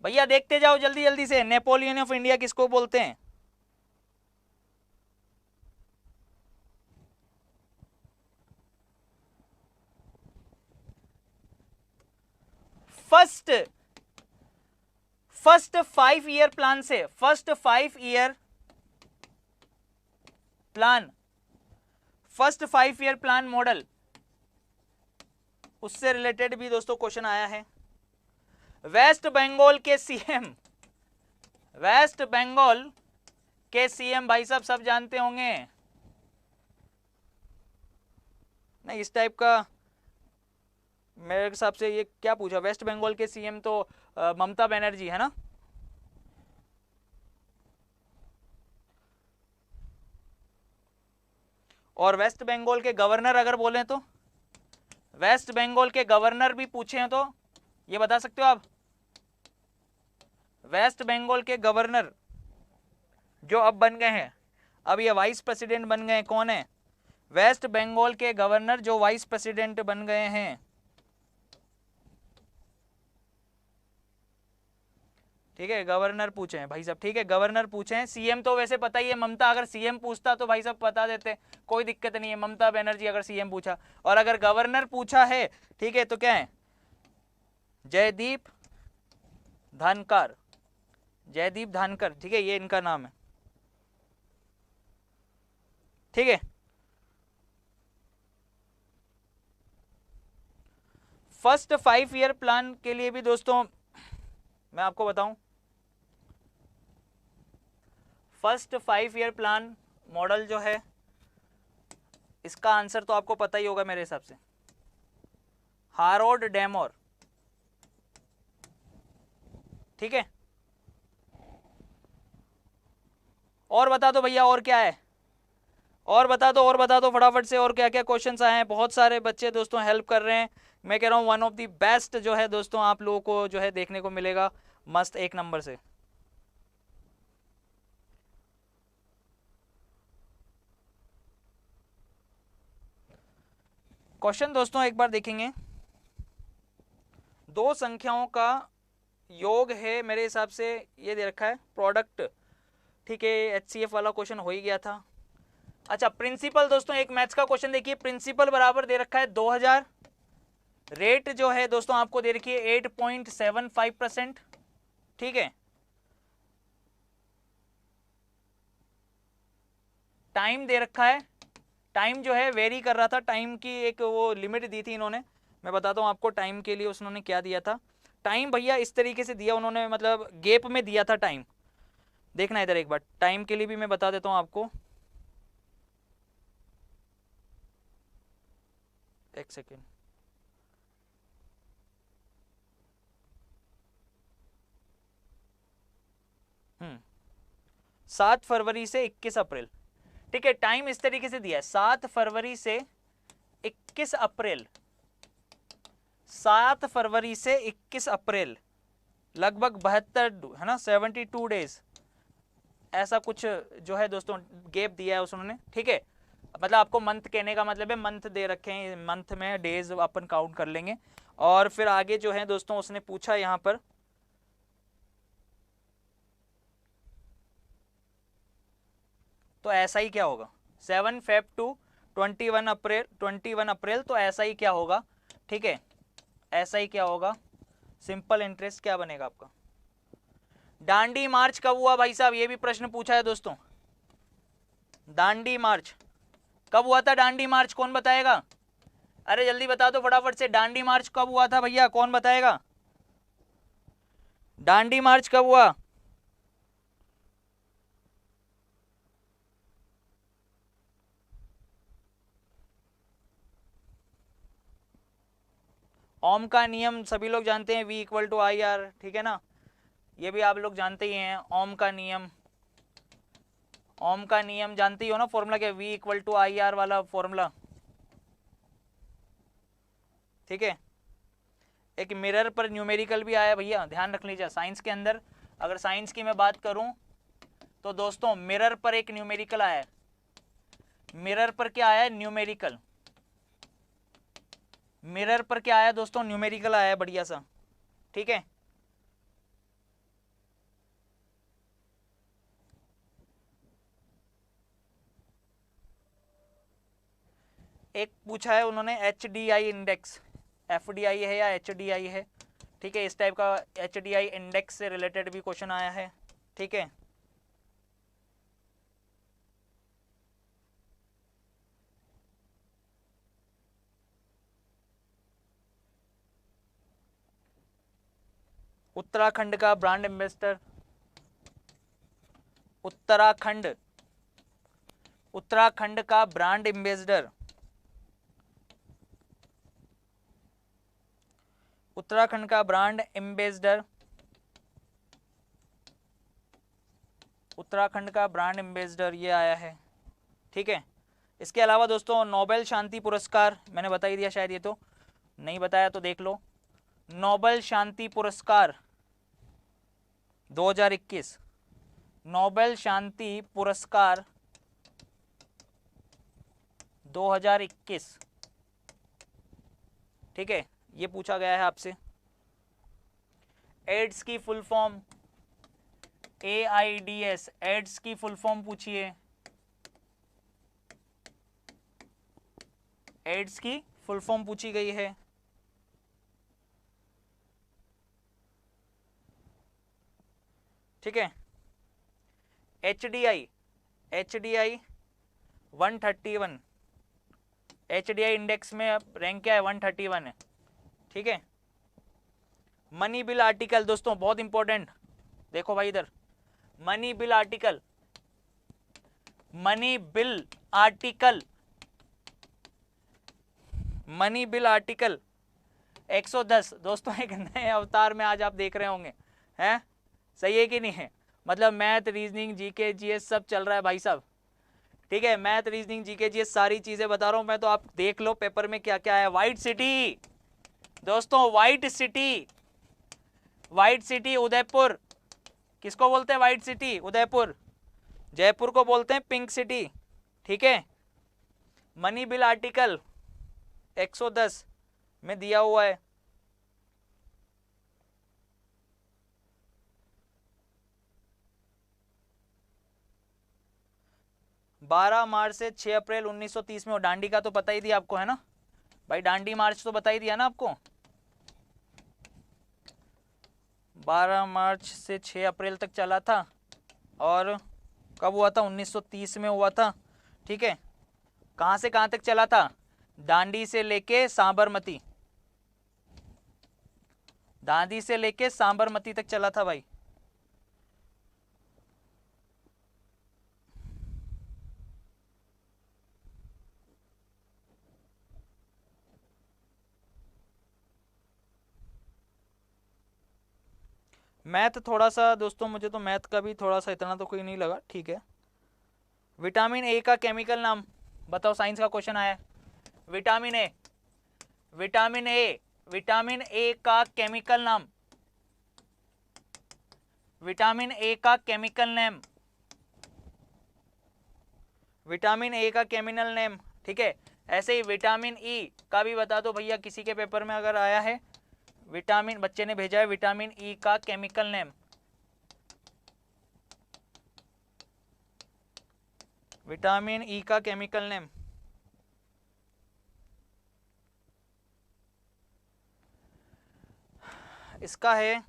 भैया देखते जाओ जल्दी जल्दी से, नेपोलियन ऑफ इंडिया किसको बोलते हैं। फर्स्ट 5 ईयर प्लान से, first 5 year plan, first 5 year plan model, उससे रिलेटेड भी दोस्तों क्वेश्चन आया है। वेस्ट बंगाल के सीएम, वेस्ट बंगाल के सीएम भाई साहब सब जानते होंगे। नहीं, इस टाइप का मेरे हिसाब से ये क्या पूछा, वेस्ट बंगाल के सीएम तो ममता बनर्जी है ना। और वेस्ट बंगाल के गवर्नर अगर बोले तो, वेस्ट बंगाल के गवर्नर भी पूछे हैं तो ये बता सकते हो आप। वेस्ट बंगाल के गवर्नर जो अब बन गए हैं, अब ये वाइस प्रेसिडेंट बन गए हैं, कौन है? वेस्ट बंगाल के गवर्नर जो वाइस प्रेसिडेंट बन गए हैं, ठीक है, गवर्नर पूछे हैं भाई साहब, ठीक है, गवर्नर पूछे हैं। सीएम तो वैसे पता ही है, ममता अगर सीएम पूछता तो भाई साहब बता देते, कोई दिक्कत नहीं है। ममता बनर्जी अगर सीएम पूछा, और अगर गवर्नर पूछा है, ठीक है, तो क्या है? जयदीप धनखड़, जयदीप धनखड़, ठीक है, ये इनका नाम है, ठीक है। फर्स्ट 5 ईयर प्लान के लिए भी दोस्तों मैं आपको बताऊं, फर्स्ट 5 ईयर प्लान मॉडल जो है, इसका आंसर तो आपको पता ही होगा मेरे हिसाब से, हारोल्ड डेमोर, ठीक है। और बता दो भैया, और क्या है, और बता दो, और बता दो फटाफट से, और क्या क्या क्वेश्चंस आए हैं। बहुत सारे बच्चे दोस्तों हेल्प कर रहे हैं, मैं कह रहा हूँ वन ऑफ द बेस्ट जो है दोस्तों आप लोगों को जो है देखने को मिलेगा, मस्त एक नंबर से। क्वेश्चन दोस्तों एक बार देखेंगे, दो संख्याओं का योग है मेरे हिसाब से, ये दे रखा है प्रोडक्ट, ठीक है, एचसीएफ वाला क्वेश्चन हो ही गया था। अच्छा, प्रिंसिपल दोस्तों एक मैथ्स का क्वेश्चन देखिए, प्रिंसिपल बराबर दे रखा है 2000, रेट जो है दोस्तों आपको दे रखी है 8.75%, ठीक है। टाइम दे रखा है, टाइम जो है वेरी कर रहा था, टाइम की एक वो लिमिट दी थी इन्होंने, मैं बताता हूँ आपको टाइम के लिए उन्होंने क्या दिया था। टाइम भैया इस तरीके से दिया उन्होंने, मतलब गैप में दिया था टाइम, देखना इधर एक बार, टाइम के लिए भी मैं बता देता हूँ आपको, एक सेकेंड। हम्म 7 फरवरी से 21 अप्रैल, ठीक है, टाइम इस तरीके से दिया है, 7 फरवरी से 21 अप्रैल, 7 फरवरी से 21 अप्रैल, लगभग 72 है ना, 72 डेज, ऐसा कुछ जो है दोस्तों गैप दिया है उन्होंने, ठीक है। मतलब आपको मंथ कहने का मतलब है, मंथ दे रखे हैं, मंथ में डेज अपन काउंट कर लेंगे। और फिर आगे जो है दोस्तों उसने पूछा यहाँ पर, तो ऐसा ही क्या होगा, 7 फेब टू 21 अप्रैल, 21 अप्रैल, तो ऐसा ही क्या होगा, ठीक है, ऐसा ही क्या होगा, सिंपल इंटरेस्ट क्या बनेगा आपका। दांडी मार्च कब हुआ भाई साहब, ये भी प्रश्न पूछा है दोस्तों, दांडी मार्च कब हुआ था, दांडी मार्च कौन बताएगा? अरे जल्दी बता दो फटाफट से, दांडी मार्च कब हुआ था भैया, कौन बताएगा? दांडी मार्च कब हुआ? ओम का नियम सभी लोग जानते हैं, V=IR, ठीक है ना, ये भी आप लोग जानते ही हैं, ओम का नियम, ओम का नियम जानते ही हो ना, फॉर्मूला क्या, V=IR वाला फॉर्मूला, ठीक है। एक मिरर पर न्यूमेरिकल भी आया भैया, ध्यान रख लीजिए, साइंस के अंदर अगर साइंस की मैं बात करूं तो दोस्तों मिरर पर एक न्यूमेरिकल आया है, मिरर पर क्या आया है, न्यूमेरिकल, मिरर पर क्या आया दोस्तों, न्यूमेरिकल आया है बढ़िया सा, ठीक है। एक पूछा है उन्होंने HDI इंडेक्स, FDI है या HDI है, ठीक है, इस टाइप का HDI इंडेक्स से रिलेटेड भी क्वेश्चन आया है, ठीक है। उत्तराखंड का ब्रांड एम्बेसडर, उत्तराखंड, उत्तराखंड का ब्रांड एम्बेसडर, उत्तराखंड का ब्रांड एम्बेसडर, उत्तराखंड का ब्रांड एम्बेसडर ये आया है। ठीक है, इसके अलावा दोस्तों नोबेल शांति पुरस्कार मैंने बता ही दिया, शायद ये तो नहीं बताया तो देख लो। नोबेल शांति पुरस्कार 2021, नोबेल शांति पुरस्कार 2021। ठीक है, ये पूछा गया है आपसे। एड्स की फुल फॉर्म AIDS, एड्स की फुल फॉर्म पूछिए, एड्स की फुल फॉर्म पूछी गई है। ठीक है, HDI 131, HDI इंडेक्स में अब रैंक क्या है, 131 है। ठीक है, मनी बिल आर्टिकल दोस्तों बहुत इंपॉर्टेंट, देखो भाई इधर, money bill article, money bill article, money bill article 110 दोस्तों एक नए अवतार में आज आप देख रहे होंगे, हैं? सही है कि नहीं है? मतलब मैथ, रीजनिंग, जीके, जीएस सब चल रहा है भाई साहब। ठीक है, मैथ, रीजनिंग, जीके, जीएस सारी चीजें बता रहा हूं मैं, तो आप देख लो पेपर में क्या क्या है। व्हाइट सिटी दोस्तों, white city, white city Udaipur, किसको बोलते हैं व्हाइट सिटी? उदयपुर। जयपुर को बोलते हैं पिंक सिटी। ठीक है, मनी बिल आर्टिकल 110 में दिया हुआ है। बारह मार्च से 6 अप्रैल 1930 में, और डांडी का तो पता ही दिया आपको, है ना भाई? डांडी मार्च तो बता ही दिया ना आपको। 12 मार्च से 6 अप्रैल तक चला था, और कब हुआ था? 1930 में हुआ था। ठीक है, कहां से कहां तक चला था? दांडी से लेके साबरमती, दांडी से लेके साबरमती तक चला था भाई। मैथ थोड़ा सा दोस्तों, मुझे तो मैथ का भी थोड़ा सा इतना तो कोई नहीं लगा। ठीक है, विटामिन ए का केमिकल नाम बताओ, साइंस का क्वेश्चन आया है। Vitamin A, vitamin A, vitamin A का केमिकल नाम, विटामिन ए का केमिकल नेम, विटामिन ए का केमिकल नेम। ठीक है, ऐसे ही विटामिन ई का भी बता दो भैया, किसी के पेपर में अगर आया है। विटामिन, बच्चे ने भेजा है, विटामिन ई का केमिकल नेम, विटामिन ई का केमिकल नेम। इसका है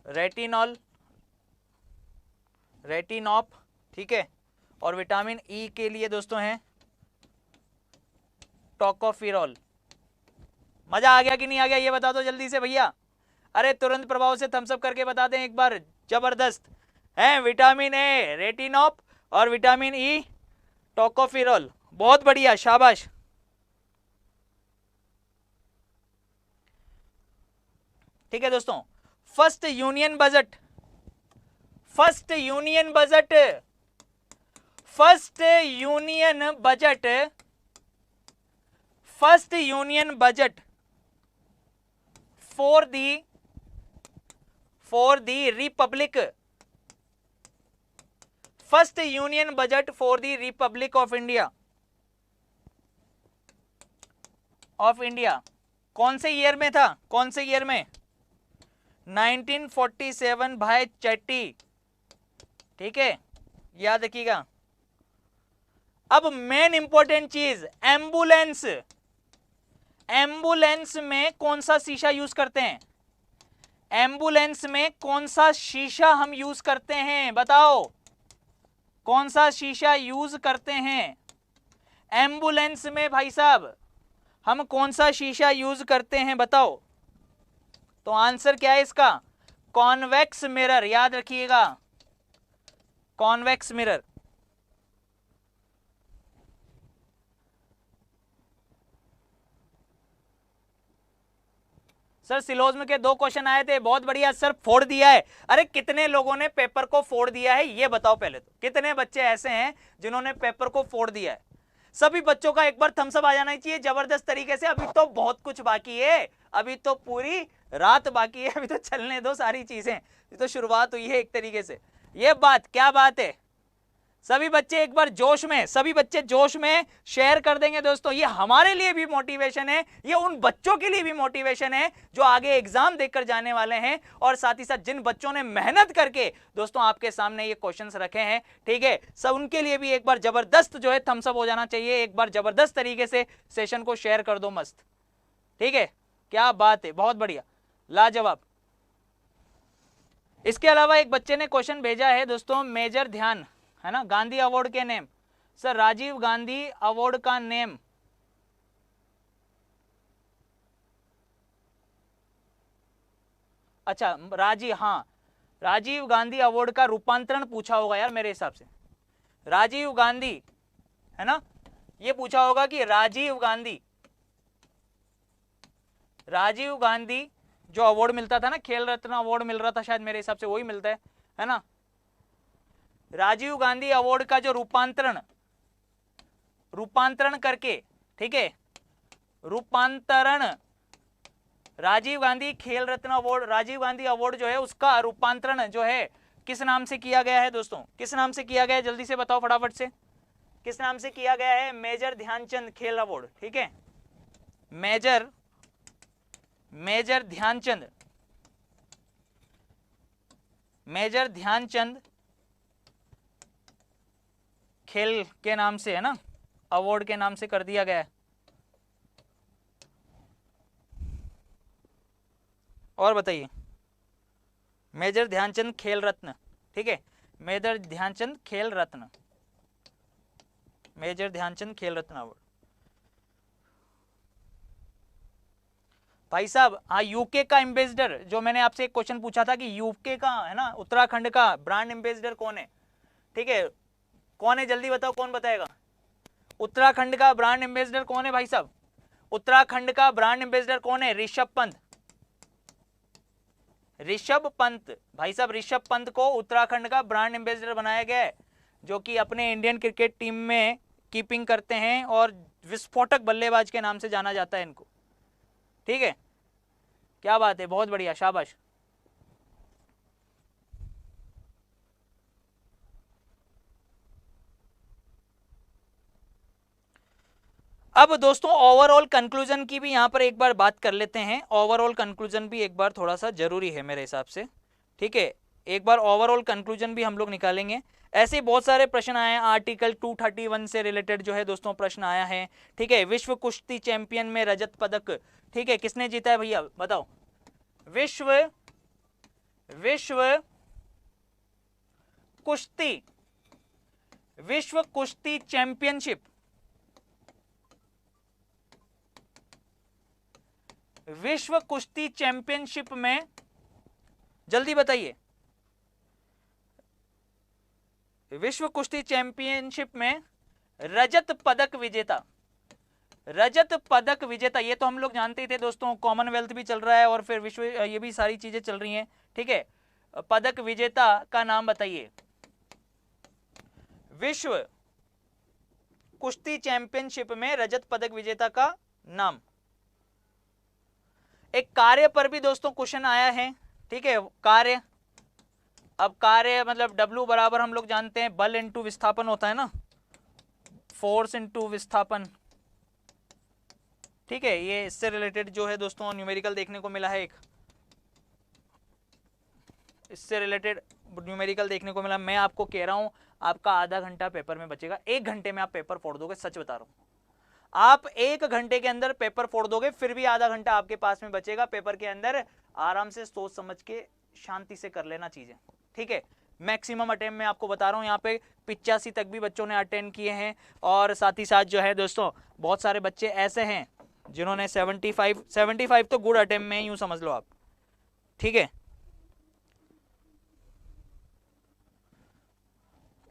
रेटिनॉल, रेटिनॉप। ठीक है, और विटामिन ई के लिए दोस्तों है टोकोफिरोल। मजा आ गया कि नहीं आ गया, ये बता दो जल्दी से भैया। अरे तुरंत प्रभाव से थम्स अप करके बता दें एक बार, जबरदस्त है। विटामिन ए रेटिनॉप और विटामिन ई टोकोफिरोल, बहुत बढ़िया, शाबाश। ठीक है दोस्तों, first union budget, first union budget, first union budget, first union budget for the republic, first union budget for the republic of India, कौन से ईयर में था? कौन से ईयर में? 1947 भाई चट्टी। ठीक है, याद रखिएगा। अब मेन इंपॉर्टेंट चीज, एम्बुलेंस, एम्बुलेंस में कौन सा शीशा यूज करते हैं? एम्बुलेंस में कौन सा शीशा हम यूज करते हैं बताओ? कौन सा शीशा यूज करते हैं एम्बुलेंस में भाई साहब? हम कौन सा शीशा यूज करते हैं बताओ? तो आंसर क्या है इसका? कॉन्वेक्स मिरर, याद रखिएगा, कॉन्वेक्स मिरर। सर सिलोज्म के 2 क्वेश्चन आए थे, बहुत बढ़िया सर, फोड़ दिया है। अरे कितने लोगों ने पेपर को फोड़ दिया है ये बताओ पहले तो, कितने बच्चे ऐसे हैं जिन्होंने पेपर को फोड़ दिया है? सभी बच्चों का एक बार थम्स अप आ जाना चाहिए जबरदस्त तरीके से। अभी तो बहुत कुछ बाकी है, अभी तो पूरी रात बाकी है, अभी तो चलने दो सारी चीजें, ये तो शुरुआत हुई है एक तरीके से। ये बात क्या बात है? सभी बच्चे एक बार जोश में, सभी बच्चे जोश में शेयर कर देंगे दोस्तों। ये हमारे लिए भी मोटिवेशन है, ये उन बच्चों के लिए भी मोटिवेशन है जो आगे एग्जाम देकर जाने वाले हैं, और साथ ही साथ जिन बच्चों ने मेहनत करके दोस्तों आपके सामने ये क्वेश्चंस रखे हैं, ठीक है, सब उनके लिए भी एक बार जबरदस्त जो है थम्स अप हो जाना चाहिए। एक बार जबरदस्त तरीके से सेशन को शेयर कर दो, मस्त, ठीक है, क्या बात है, बहुत बढ़िया, लाजवाब। इसके अलावा एक बच्चे ने क्वेश्चन भेजा है दोस्तों, मेजर ध्यान, है ना, गांधी अवार्ड के name. Sir Rajiv Gandhi award का नेम, अच्छा हाँ, राजीव गांधी अवार्ड का रूपांतरण पूछा होगा यार मेरे हिसाब से। राजीव गांधी, है ना, ये पूछा होगा कि राजीव गांधी जो अवार्ड मिलता था ना, खेल रत्न अवार्ड मिल रहा था शायद, मेरे हिसाब से वही मिलता है ना। राजीव गांधी अवार्ड का जो रूपांतरण करके, ठीक है, रूपांतरण, राजीव गांधी खेल रत्न अवार्ड, राजीव गांधी अवार्ड जो है उसका रूपांतरण जो है किस नाम से किया गया है दोस्तों? किस नाम से किया गया है, जल्दी से बताओ फटाफट से, किस नाम से किया गया है? मेजर ध्यानचंद खेल अवार्ड, ठीक है, मेजर ध्यानचंद खेल के नाम से, है ना, अवार्ड के नाम से कर दिया गया है। और बताइए, मेजर ध्यानचंद खेल रत्न, ठीक है, मेजर ध्यानचंद खेल रत्न अवार्ड। भाई साहब, हाँ, यूके का एम्बेसडर, जो मैंने आपसे एक क्वेश्चन पूछा था कि यूके का, है ना, उत्तराखंड का ब्रांड एम्बेसडर कौन है, ठीक है, कौन है, जल्दी बताओ, कौन बताएगा? उत्तराखंड का ब्रांड एम्बेसडर कौन है भाई साहब? उत्तराखंड का ब्रांड एम्बेसडर कौन है? ऋषभ पंत भाई साहब, ऋषभ पंत को उत्तराखंड का ब्रांड एम्बेसडर बनाया गया है, जो कि अपने इंडियन क्रिकेट टीम में कीपिंग करते हैं और विस्फोटक बल्लेबाज के नाम से जाना जाता है इनको, ठीक है, क्या बात है, बहुत बढ़िया, शाबाश। अब दोस्तों ओवरऑल कंक्लूजन की भी यहां पर एक बार बात कर लेते हैं। ओवरऑल कंक्लूजन भी एक बार थोड़ा सा जरूरी है मेरे हिसाब से, ठीक है, एक बार ओवरऑल कंक्लूजन भी हम लोग निकालेंगे। ऐसे बहुत सारे प्रश्न आए हैं, आर्टिकल 231 से रिलेटेड जो है दोस्तों प्रश्न आया है, ठीक है, विश्व कुश्ती चैंपियन में रजत पदक, ठीक है, किसने जीता है भैया बताओ? विश्व कुश्ती चैंपियनशिप, विश्व कुश्ती चैंपियनशिप में, जल्दी बताइए, विश्व कुश्ती चैंपियनशिप में रजत पदक विजेता, ये तो हम लोग जानते ही थे दोस्तों, कॉमनवेल्थ भी चल रहा है और फिर विश्व, ये भी सारी चीजें चल रही हैं, ठीक है, पदक विजेता का नाम बताइए, विश्व कुश्ती चैंपियनशिप में रजत पदक विजेता का नाम। एक कार्य पर भी दोस्तों क्वेश्चन आया है, ठीक है, कार्य, अब कार्य मतलब W बराबर हम लोग जानते हैं बल इंटू विस्थापन होता है ना, फोर्स इंटू विस्थापन, ठीक है, ये इससे रिलेटेड जो है दोस्तों न्यूमेरिकल देखने को मिला है, एक इससे रिलेटेड न्यूमेरिकल देखने को मिला। मैं आपको कह रहा हूं आपका आधा घंटा पेपर में बचेगा, 1 घंटे में आप पेपर फोड़ दोगे, सच बता रहा हूं, आप 1 घंटे के अंदर पेपर फोड़ दोगे, फिर भी आधा घंटा आपके पास में बचेगा। पेपर के अंदर आराम से सोच समझ के शांति से कर लेना चीजें, ठीक है, मैक्सिमम अटेम्प्ट में आपको बता रहा हूं, यहाँ पे 85 तक भी बच्चों ने अटेंड किए हैं, और साथ ही साथ जो है दोस्तों बहुत सारे बच्चे ऐसे हैं जिन्होंने 75 तो गुड अटेम्प्ट में यूं समझ लो आप, ठीक है।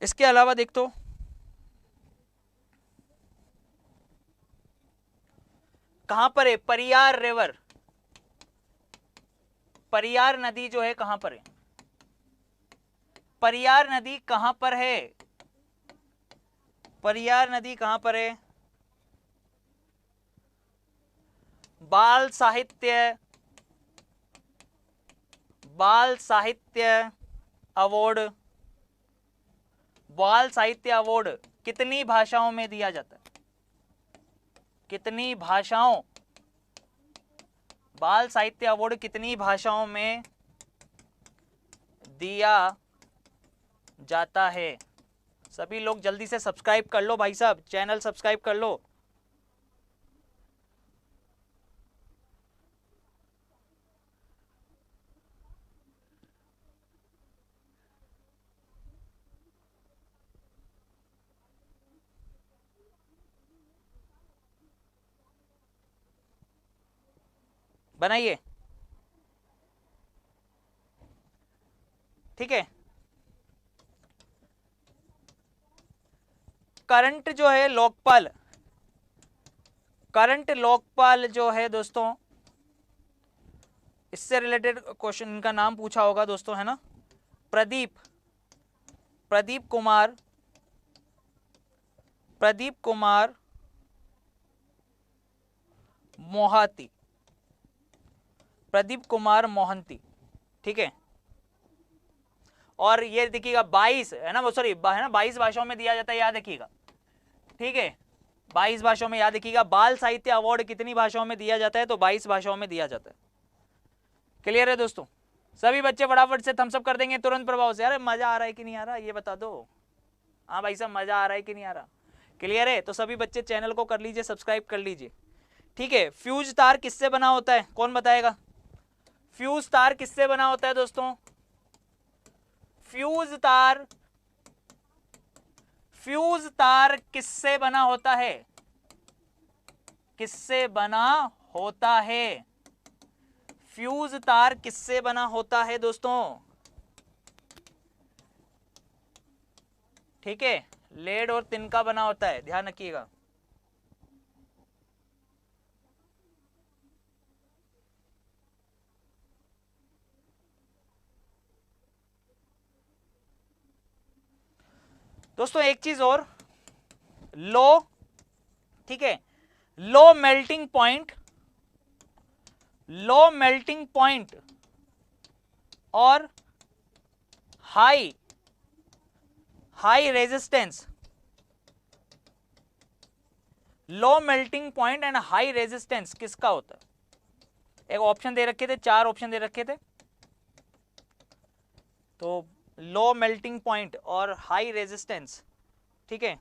इसके अलावा देख तो कहां पर है परियार रिवर, परियार नदी जो है कहां पर है, परियार नदी कहां पर है, परियार नदी कहां पर है। बाल साहित्य, बाल साहित्य अवार्ड, बाल साहित्य अवार्ड कितनी भाषाओं में दिया जाता है, कितनी भाषाओं, बाल साहित्य अवार्ड कितनी भाषाओं में दिया जाता है। सभी लोग जल्दी से सब्सक्राइब कर लो भाई साहब, चैनल सब्सक्राइब कर लो। बनाइए, ठीक है। करंट जो है लोकपाल, करंट लोकपाल जो है दोस्तों, इससे रिलेटेड क्वेश्चन इनका नाम पूछा होगा दोस्तों, है ना। प्रदीप, प्रदीप कुमार, प्रदीप कुमार मोहाती, प्रदीप कुमार मोहंती, ठीक है। और ये देखिएगा 22 है ना, वो सॉरी है ना 22 भाषाओं में दिया जाता है, याद रखिएगा, ठीक है। 22 भाषाओं में, याद रखिएगा। बाल साहित्य अवार्ड कितनी भाषाओं में दिया जाता है, तो 22 भाषाओं में दिया जाता है। क्लियर है दोस्तों। सभी बच्चे फटाफट से थम्स अप कर देंगे तुरंत प्रभाव से। अरे मजा आ रहा है कि नहीं आ रहा ये बता दो। हाँ भाई साहब मजा आ रहा है कि नहीं आ रहा। क्लियर है, तो सभी बच्चे चैनल को कर लीजिए सब्सक्राइब कर लीजिए, ठीक है। फ्यूज तार किससे बना होता है, कौन बताएगा। फ्यूज तार किससे बना होता है दोस्तों, फ्यूज तार, फ्यूज तार किससे बना होता है, किससे बना होता है, फ्यूज तार किससे बना होता है दोस्तों, ठीक है। लेड और तिन का बना होता है, ध्यान रखिएगा। दोस्तों एक चीज और, लो, ठीक है, low melting point, low melting point और high, high resistance, low melting point and high resistance किसका होता है। एक ऑप्शन दे रखे थे, 4 ऑप्शन दे रखे थे, तो लो मेल्टिंग पॉइंट और हाई रेजिस्टेंस, ठीक है।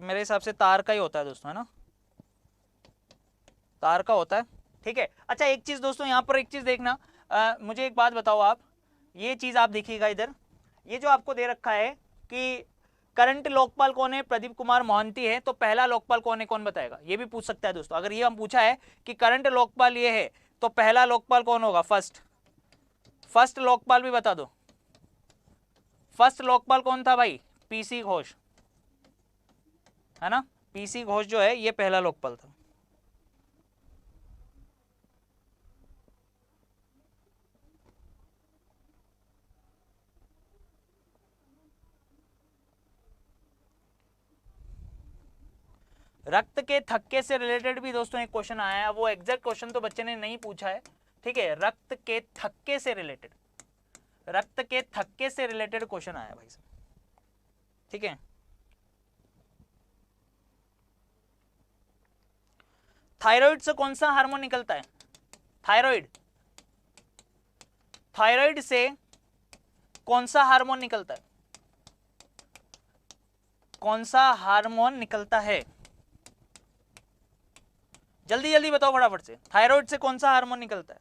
मेरे हिसाब से तार का ही होता है दोस्तों, है ना, तार का होता है, ठीक है। अच्छा एक चीज दोस्तों यहाँ पर एक चीज देखना, मुझे एक बात बताओ आप, ये चीज आप देखिएगा इधर, ये जो आपको दे रखा है कि करंट लोकपाल कौन है, प्रदीप कुमार मोहंती है, तो पहला लोकपाल कौन है, कौन बताएगा। ये भी पूछ सकता है दोस्तों, अगर ये हम पूछा है कि करंट लोकपाल ये है तो पहला लोकपाल कौन होगा, फर्स्ट, फर्स्ट लोकपाल भी बता दो। फर्स्ट लोकपाल कौन था भाई, पीसी घोष, है ना, पीसी घोष जो है ये पहला लोकपाल था। रक्त के थक्के से रिलेटेड भी दोस्तों एक क्वेश्चन आया है, वो एग्जैक्ट क्वेश्चन तो बच्चे ने नहीं पूछा है, ठीक है। रक्त के थक्के से रिलेटेड, रक्त के थक्के से रिलेटेड क्वेश्चन आया भाई साहब, ठीक है। थायराइड से कौन सा हार्मोन निकलता है, थायराइड, थायराइड से कौन सा हार्मोन निकलता है, कौन सा हार्मोन निकलता है, जल्दी जल्दी बताओ फटाफट से, थायराइड से कौन सा हार्मोन निकलता है।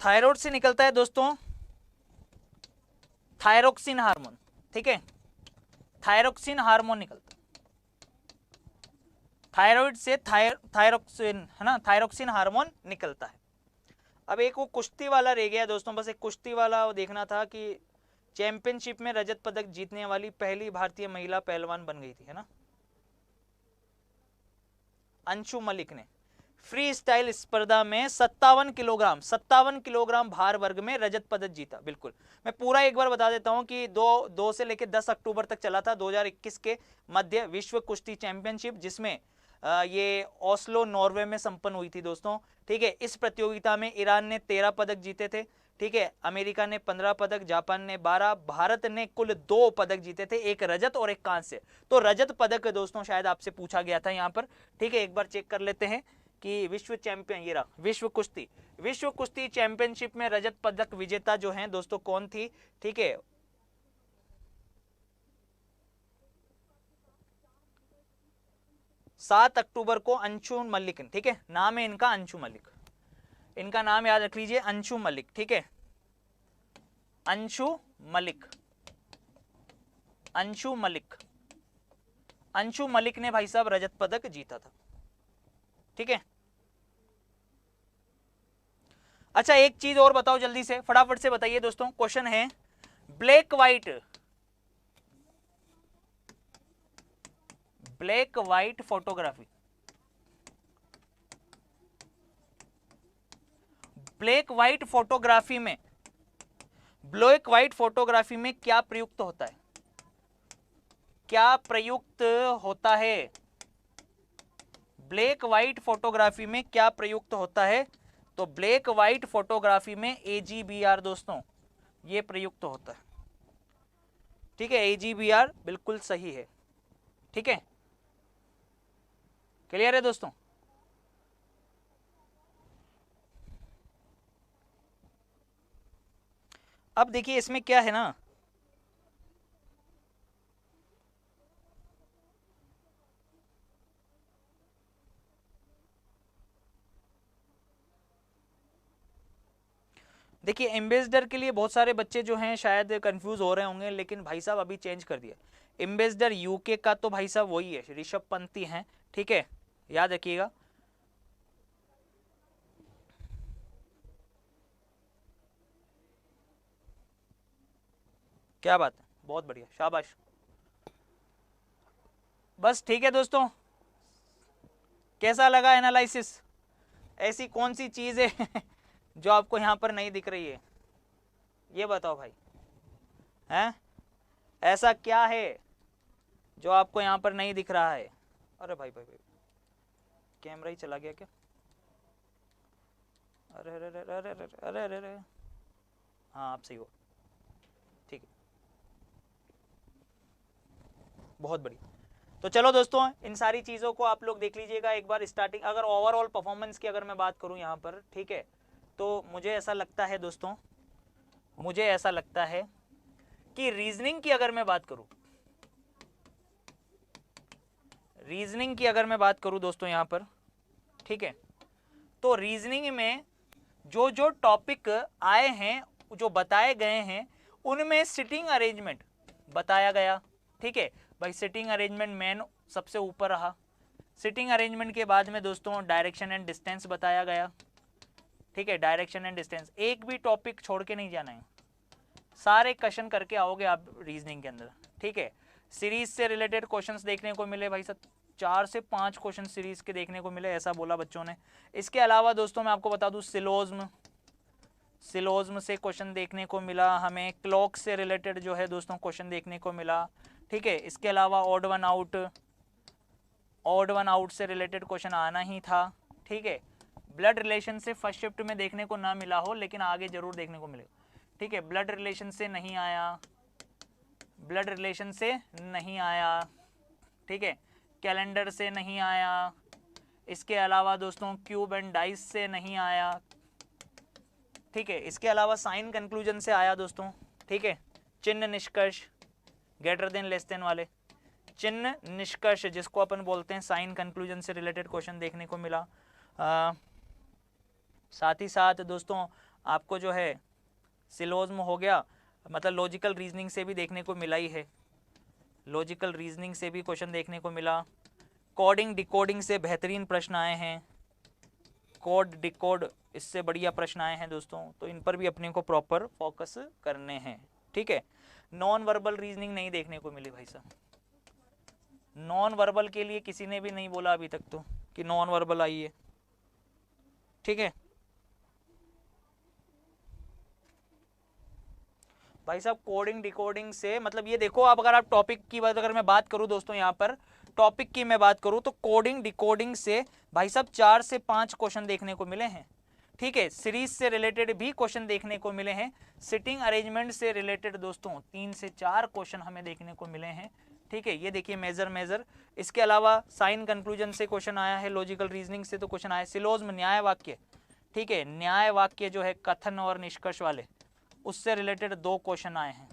थायराइड से निकलता है दोस्तों थायरोक्सिन हार्मोन, ठीक है, थायरोक्सिन हार्मोन निकलता है थायराइड से, थायरोक्सिन है ना, थायरोक्सिन हार्मोन निकलता है। अब एक वो कुश्ती वाला रह गया दोस्तों, बस एक कुश्ती वाला वो देखना था कि चैंपियनशिप में रजत पदक जीतने वाली पहली भारतीय महिला पहलवान बन गई थी, है ना, अंशु मलिक ने फ्री स्टाइल स्पर्धा में 57 किलोग्राम भार वर्ग में रजत पदक जीता। बिल्कुल, मैं पूरा एक बार बता देता हूं कि 2 से लेकर 10 अक्टूबर तक चला था 2021 के मध्य विश्व कुश्ती चैंपियनशिप, जिसमें ये ओस्लो नॉर्वे में संपन्न हुई थी दोस्तों, ठीक है। इस प्रतियोगिता में ईरान ने 13 पदक जीते थे, ठीक है, अमेरिका ने 15 पदक, जापान ने 12, भारत ने कुल 2 पदक जीते थे, एक रजत और एक कांस्य। तो रजत पदक दोस्तों शायद आपसे पूछा गया था यहाँ पर, ठीक है, एक बार चेक कर लेते हैं कि विश्व चैंपियन, ये रहा विश्व कुश्ती चैंपियनशिप में रजत पदक विजेता जो हैं दोस्तों कौन थी, ठीक है, 7 अक्टूबर को अंशु मलिक, ठीक है, नाम है इनका अंशु मलिक, इनका नाम याद रख लीजिए अंशु मलिक, ठीक है, अंशु मलिक, अंशु मलिक, अंशु मलिक ने भाई साहब रजत पदक जीता था, ठीक है। अच्छा एक चीज और बताओ जल्दी से, फटाफट से बताइए दोस्तों, क्वेश्चन है black white photography, black white photography में क्या प्रयुक्त होता है, क्या प्रयुक्त होता है, ब्लैक व्हाइट फोटोग्राफी में क्या प्रयुक्त होता है, तो ब्लैक व्हाइट फोटोग्राफी में AGBR दोस्तों ये प्रयुक्त होता है, ठीक है, AGBR बिल्कुल सही है, ठीक है, क्लियर है दोस्तों। अब देखिए इसमें क्या है ना, देखिए एम्बेसडर के लिए बहुत सारे बच्चे जो हैं शायद कंफ्यूज हो रहे होंगे, लेकिन भाई साहब अभी चेंज कर दिया, एम्बेसडर यूके का तो भाई साहब वही है, ऋषभ पंत हैं, ठीक है, याद रखिएगा। क्या बात है, बहुत बढ़िया, शाबाश, बस ठीक है दोस्तों, कैसा लगा एनालिसिस, ऐसी कौन सी चीज है जो आपको यहां पर नहीं दिख रही है, ये बताओ भाई, हैं, ऐसा क्या है जो आपको यहां पर नहीं दिख रहा है। अरे भाई भाई भाई कैमरा ही चला गया क्या, अरे अरे अरे अरे अरे अरे अरे अरे, हाँ आप सही हो, ठीक है, बहुत बढ़िया। तो चलो दोस्तों इन सारी चीज़ों को आप लोग देख लीजिएगा एक बार स्टार्टिंग, अगर ओवरऑल परफॉर्मेंस की अगर मैं बात करूं यहाँ पर, ठीक है, तो मुझे ऐसा लगता है दोस्तों, मुझे ऐसा लगता है कि रीजनिंग की अगर मैं बात करूं, रीजनिंग की अगर मैं बात करूं दोस्तों यहाँ पर, ठीक है, तो रीजनिंग में जो जो टॉपिक आए हैं, जो बताए गए हैं, उनमें सिटिंग अरेंजमेंट बताया गया, ठीक है भाई, सिटिंग अरेंजमेंट मेन सबसे ऊपर रहा, सिटिंग अरेंजमेंट के बाद में दोस्तों डायरेक्शन एंड डिस्टेंस बताया गया, ठीक है, डायरेक्शन एंड डिस्टेंस, एक भी टॉपिक छोड़ के नहीं जाना है, सारे क्वेश्चन करके आओगे आप रीजनिंग के अंदर, ठीक है। सीरीज से रिलेटेड क्वेश्चंस देखने को मिले भाई साहब, 4 से 5 क्वेश्चन सीरीज के देखने को मिले, ऐसा बोला बच्चों ने। इसके अलावा दोस्तों मैं आपको बता दूं सिलोज्म से क्वेश्चन देखने को मिला हमें, क्लॉक से रिलेटेड जो है दोस्तों क्वेश्चन देखने को मिला, ठीक है। इसके अलावा ऑड वन आउट से रिलेटेड क्वेश्चन आना ही था, ठीक है। ब्लड रिलेशन से फर्स्ट शिफ्ट में देखने को ना मिला हो, लेकिन आगे जरूर देखने को मिलेगा, ठीक है। ब्लड रिलेशन से नहीं आया, ठीक है, कैलेंडर से नहीं आया, इसके अलावा दोस्तों क्यूब एंड डाइस से नहीं आया, ठीक है। इसके अलावा साइन कंक्लूजन से आया दोस्तों, ठीक है, चिन्ह निष्कर्ष, ग्रेटर देन लेस देन वाले चिन्ह निष्कर्ष जिसको अपन बोलते हैं, साइन कंक्लूजन से रिलेटेड क्वेश्चन देखने को मिला। साथ ही साथ दोस्तों आपको जो है सिलोज्म हो गया, मतलब लॉजिकल रीजनिंग से भी देखने को मिला ही है, लॉजिकल रीजनिंग से भी क्वेश्चन देखने को मिला, कोडिंग डिकोडिंग से बेहतरीन प्रश्न आए हैं, कोड डिकोड इससे बढ़िया प्रश्न आए हैं दोस्तों, तो इन पर भी अपने को प्रॉपर फोकस करने हैं, ठीक है। नॉन वर्बल रीजनिंग नहीं देखने को मिली भाई साहब, नॉन वर्बल के लिए किसी ने भी नहीं बोला अभी तक तो कि नॉन वर्बल आई है, ठीक है भाई साहब। कोडिंग डिकोडिंग से मतलब ये देखो, अब अगर आप टॉपिक की बात, अगर मैं बात करूं दोस्तों, यहाँ पर टॉपिक की मैं बात करूं तो कोडिंग डिकोडिंग से भाई साहब 4 से 5 क्वेश्चन देखने को मिले हैं, ठीक है। सीरीज से रिलेटेड भी क्वेश्चन देखने को मिले हैं, सिटिंग अरेंजमेंट से रिलेटेड दोस्तों 3 से 4 क्वेश्चन हमें देखने को मिले हैं, ठीक है। ये देखिए मेजर, इसके अलावा साइन कंक्लूजन से क्वेश्चन आया है, लॉजिकल रीजनिंग से तो क्वेश्चन आया, सिलोज्म न्याय वाक्य, ठीक है, न्याय वाक्य जो है कथन और निष्कर्ष वाले, उससे रिलेटेड 2 क्वेश्चन आए हैं,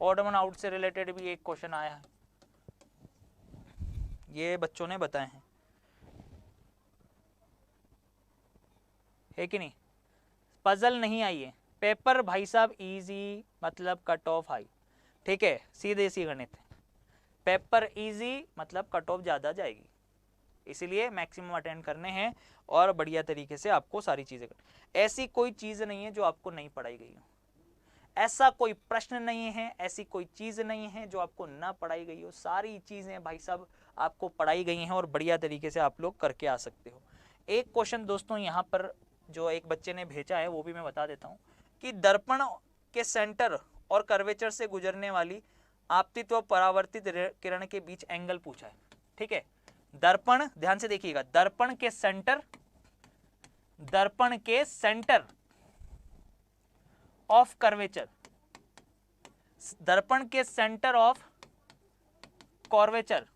ऑड वन आउट से रिलेटेड भी 1 क्वेश्चन आया है, ये बच्चों ने बताए हैं, है कि नहीं। पजल नहीं आई है, पेपर भाई साहब इजी मतलब कट ऑफ हाई, ठीक है, सीधे सी गणित, पेपर इजी मतलब कट ऑफ ज़्यादा जाएगी, इसीलिए मैक्सिमम अटेंड करने हैं और बढ़िया तरीके से आपको सारी चीज़ें करनी। ऐसी कोई चीज़ नहीं है जो आपको नहीं पढ़ाई गई हो, ऐसा कोई प्रश्न नहीं है, ऐसी कोई चीज़ नहीं है जो आपको ना पढ़ाई गई हो, सारी चीज़ें भाई साहब आपको पढ़ाई गई हैं और बढ़िया तरीके से आप लोग करके आ सकते हो। एक क्वेश्चन दोस्तों यहाँ पर जो एक बच्चे ने भेजा है वो भी मैं बता देता हूँ कि दर्पण के सेंटर और कर्वेचर से गुजरने वाली आपतित व परावर्तित किरण के बीच एंगल पूछा है, ठीक है। दर्पण, ध्यान से देखिएगा, दर्पण के सेंटर ऑफ कर्वेचर, दर्पण के सेंटर ऑफ कर्वेचर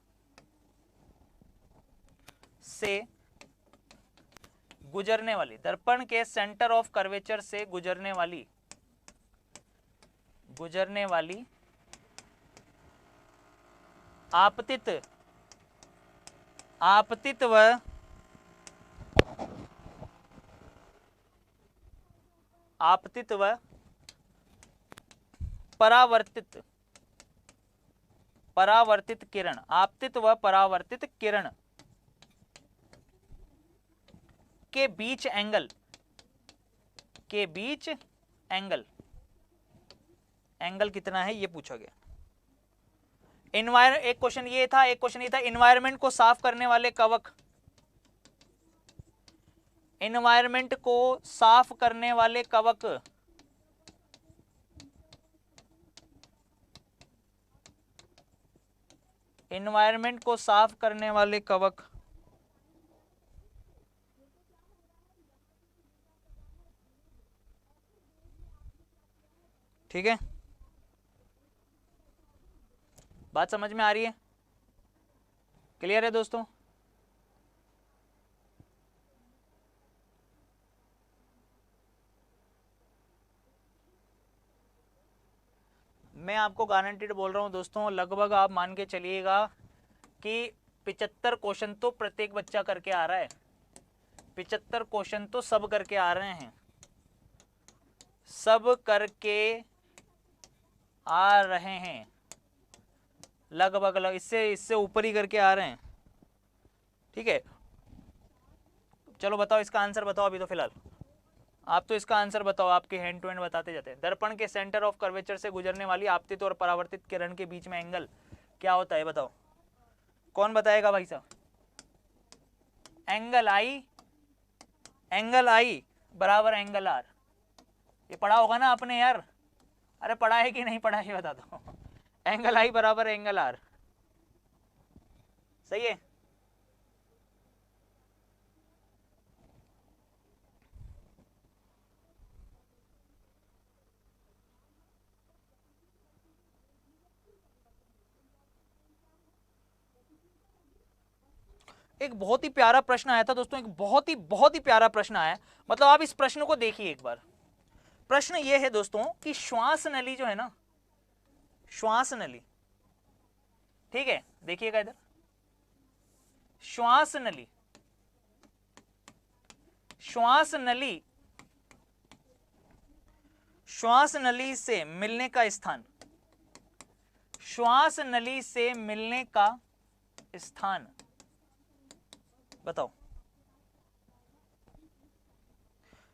से गुजरने वाली, दर्पण के सेंटर ऑफ कर्वेचर से गुजरने वाली आपतित व परावर्तित किरण, आपतित व परावर्तित किरण के बीच एंगल कितना है ये पूछा गया। एक क्वेश्चन ये था, एक क्वेश्चन ये था, एनवायरनमेंट को साफ करने वाले कवक, एनवायरनमेंट को साफ करने वाले कवक एनवायरनमेंट को साफ करने वाले कवक ठीक है, बात समझ में आ रही है, क्लियर है दोस्तों। मैं आपको गारंटीड बोल रहा हूं दोस्तों, लगभग आप मान के चलिएगा कि 75 क्वेश्चन तो प्रत्येक बच्चा करके आ रहा है, 75 क्वेश्चन तो सब करके आ रहे हैं, सब करके आ रहे हैं, लगभग इससे ऊपर ही करके आ रहे हैं, ठीक है। चलो बताओ इसका आंसर बताओ अभी तो फिलहाल, आप तो इसका आंसर बताओ, आपके हैंड टू हैंड बताते जाते हैं। दर्पण के सेंटर ऑफ कर्वेचर से गुजरने वाली आपतित और परावर्तित किरण के बीच में एंगल क्या होता है बताओ, कौन बताएगा भाई साहब। एंगल आई बराबर एंगल आर, ये पढ़ा होगा ना आपने यार, अरे पढ़ा है कि नहीं पढ़ा है बता दो। एंगल आई बराबर एंगल आर, सही है। एक बहुत ही प्यारा प्रश्न आया था दोस्तों, एक बहुत ही प्यारा प्रश्न आया, मतलब आप इस प्रश्न को देखिए एक बार। प्रश्न ये है दोस्तों कि श्वास नली जो है ना, श्वास नली, ठीक है, देखिएगा इधर, श्वास श्वास नली से मिलने का स्थान, श्वास नली से मिलने का स्थान बताओ।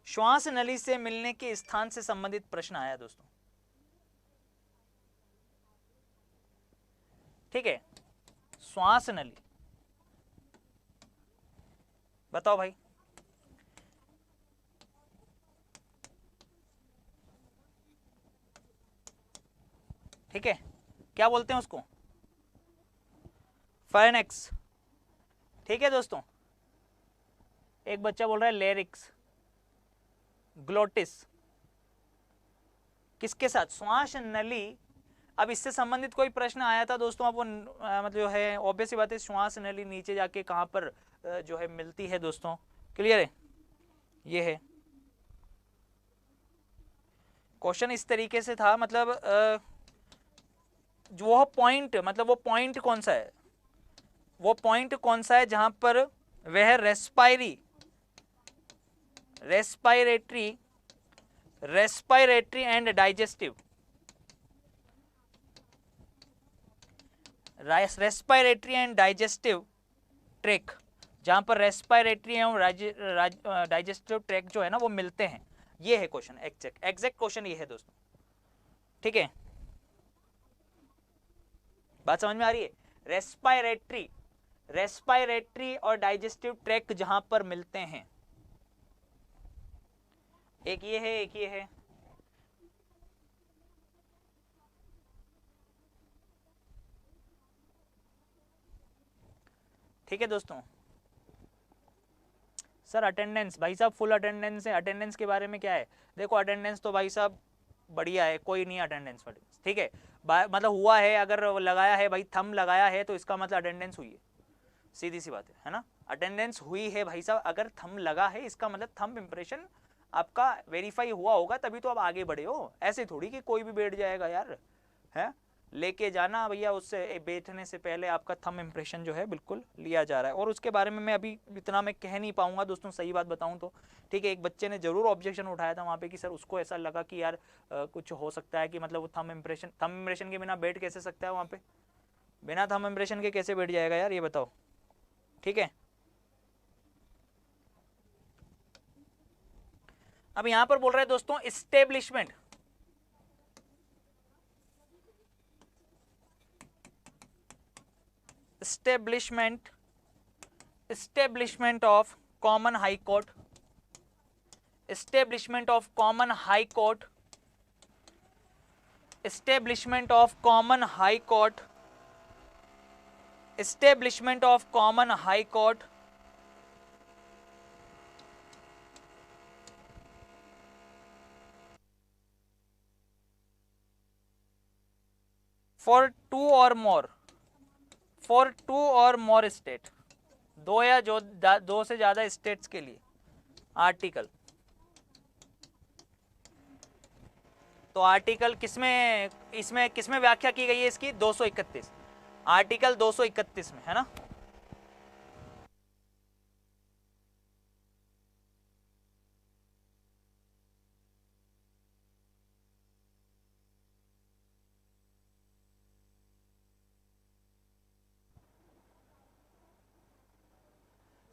श्वास नली से मिलने के स्थान से संबंधित प्रश्न आया दोस्तों, ठीक है। श्वास नली बताओ भाई, ठीक है, क्या बोलते हैं उसको, फायनेक्स, ठीक है दोस्तों। एक बच्चा बोल रहा है लेरिक्स, ग्लोटिस, किसके साथ, श्वास नली। अब इससे संबंधित कोई प्रश्न आया था दोस्तों, आपको मतलब जो है ऑब्वियस ही बात है, श्वास नली नीचे जाके कहां पर जो है मिलती है दोस्तों, क्लियर है। ये है क्वेश्चन, इस तरीके से था, मतलब जो वो पॉइंट, मतलब वो पॉइंट कौन सा है, वो पॉइंट कौन सा है जहां पर वह respiratory and digestive, respiratory and digestive track, जहां पर रेस्पायरेटरी एवं डाइजेस्टिव ट्रैक जो है ना वो मिलते हैं। ये है क्वेश्चन, एग्जैक्ट क्वेश्चन ये है दोस्तों, ठीक है। बात समझ में आ रही है, रेस्पायरेटरी और डाइजेस्टिव ट्रैक जहां पर मिलते हैं, एक ये है, एक ये है। ठीक है दोस्तों। सर अटेंडेंस, भाई साहब फुल अटेंडेंस है, अटेंडेंस के बारे में क्या है, देखो अटेंडेंस तो भाई साहब बढ़िया है, कोई नहीं अटेंडेंस, ठीक है। मतलब हुआ है, अगर लगाया है भाई, थंब लगाया है तो इसका मतलब अटेंडेंस हुई है, सीधी सी बात है ना। अटेंडेंस हुई है भाई साहब, अगर थंब लगा है इसका मतलब थंब इंप्रेशन आपका वेरीफाई हुआ होगा, तभी तो आप आगे बढ़े हो। ऐसे थोड़ी कि कोई भी बैठ जाएगा यार, है लेके जाना भैया, उससे बैठने से पहले आपका थंब इंप्रेशन जो है बिल्कुल लिया जा रहा है। और उसके बारे में मैं अभी इतना मैं कह नहीं पाऊंगा दोस्तों, सही बात बताऊं तो, ठीक है। एक बच्चे ने जरूर ऑब्जेक्शन उठाया था वहाँ पे कि सर उसको ऐसा लगा कि यार कुछ हो सकता है कि मतलब वो थंब इंप्रेशन के बिना बैठ कैसे सकता है वहाँ पे, बिना थंब इंप्रेशन के कैसे बैठ जाएगा यार, ये बताओ, ठीक है। अब यहां पर बोल रहे हैं दोस्तों establishment, establishment of common high court, establishment of common high court, establishment of common high court, establishment of common high court for two or more state, दो या जो दो से ज्यादा स्टेट्स के लिए आर्टिकल। तो आर्टिकल किसमें, इसमें किसमें व्याख्या की गई है इसकी, 231, आर्टिकल 231 में, है ना।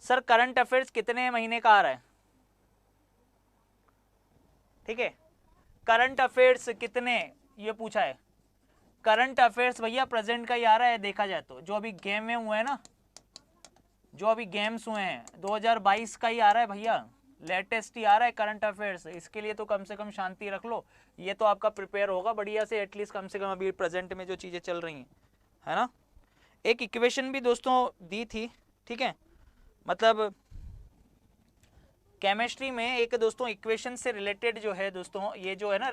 सर करंट अफेयर्स कितने महीने का आ रहा है, ठीक है। करंट अफेयर्स कितने, ये पूछा है। करंट अफेयर्स भैया प्रेजेंट का ही आ रहा है, देखा जाए तो जो अभी गेम में हुए हैं ना, जो अभी गेम्स हुए हैं 2022 का ही आ रहा है भैया, लेटेस्ट ही आ रहा है करंट अफेयर्स। इसके लिए तो कम से कम शांति रख लो, ये तो आपका प्रिपेयर होगा बढ़िया से, एटलीस्ट कम से कम अभी प्रेजेंट में जो चीज़ें चल रही हैं, है ना। एक इक्वेशन भी दोस्तों दी थी, ठीक है, मतलब केमिस्ट्री में एक दोस्तों इक्वेशन से रिलेटेड जो है दोस्तों, ये जो है ना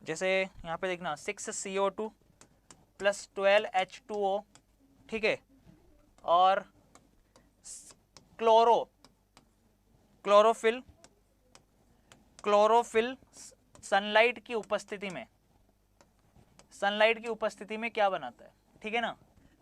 जैसे यहाँ पे देखना 6CO2 + 12H2O, ठीक है, और क्लोरोफिल सनलाइट की उपस्थिति में क्या बनाता है, ठीक है ना।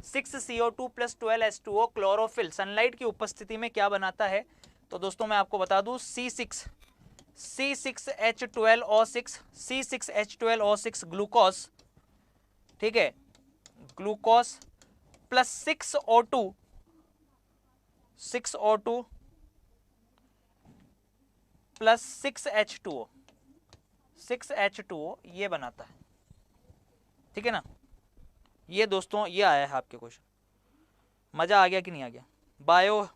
6CO2 + 12H2O क्लोरोफिल सनलाइट की उपस्थिति में क्या बनाता है, तो दोस्तों मैं आपको बता दूं C6H12O6 C6H12O6 ग्लूकोज, ठीक है, glucose plus 6O2 plus 6H2O ये बनाता है, ठीक है ना। ये दोस्तों ये आया है आपके क्वेश्चन, मजा आ गया कि नहीं आ गया। बायो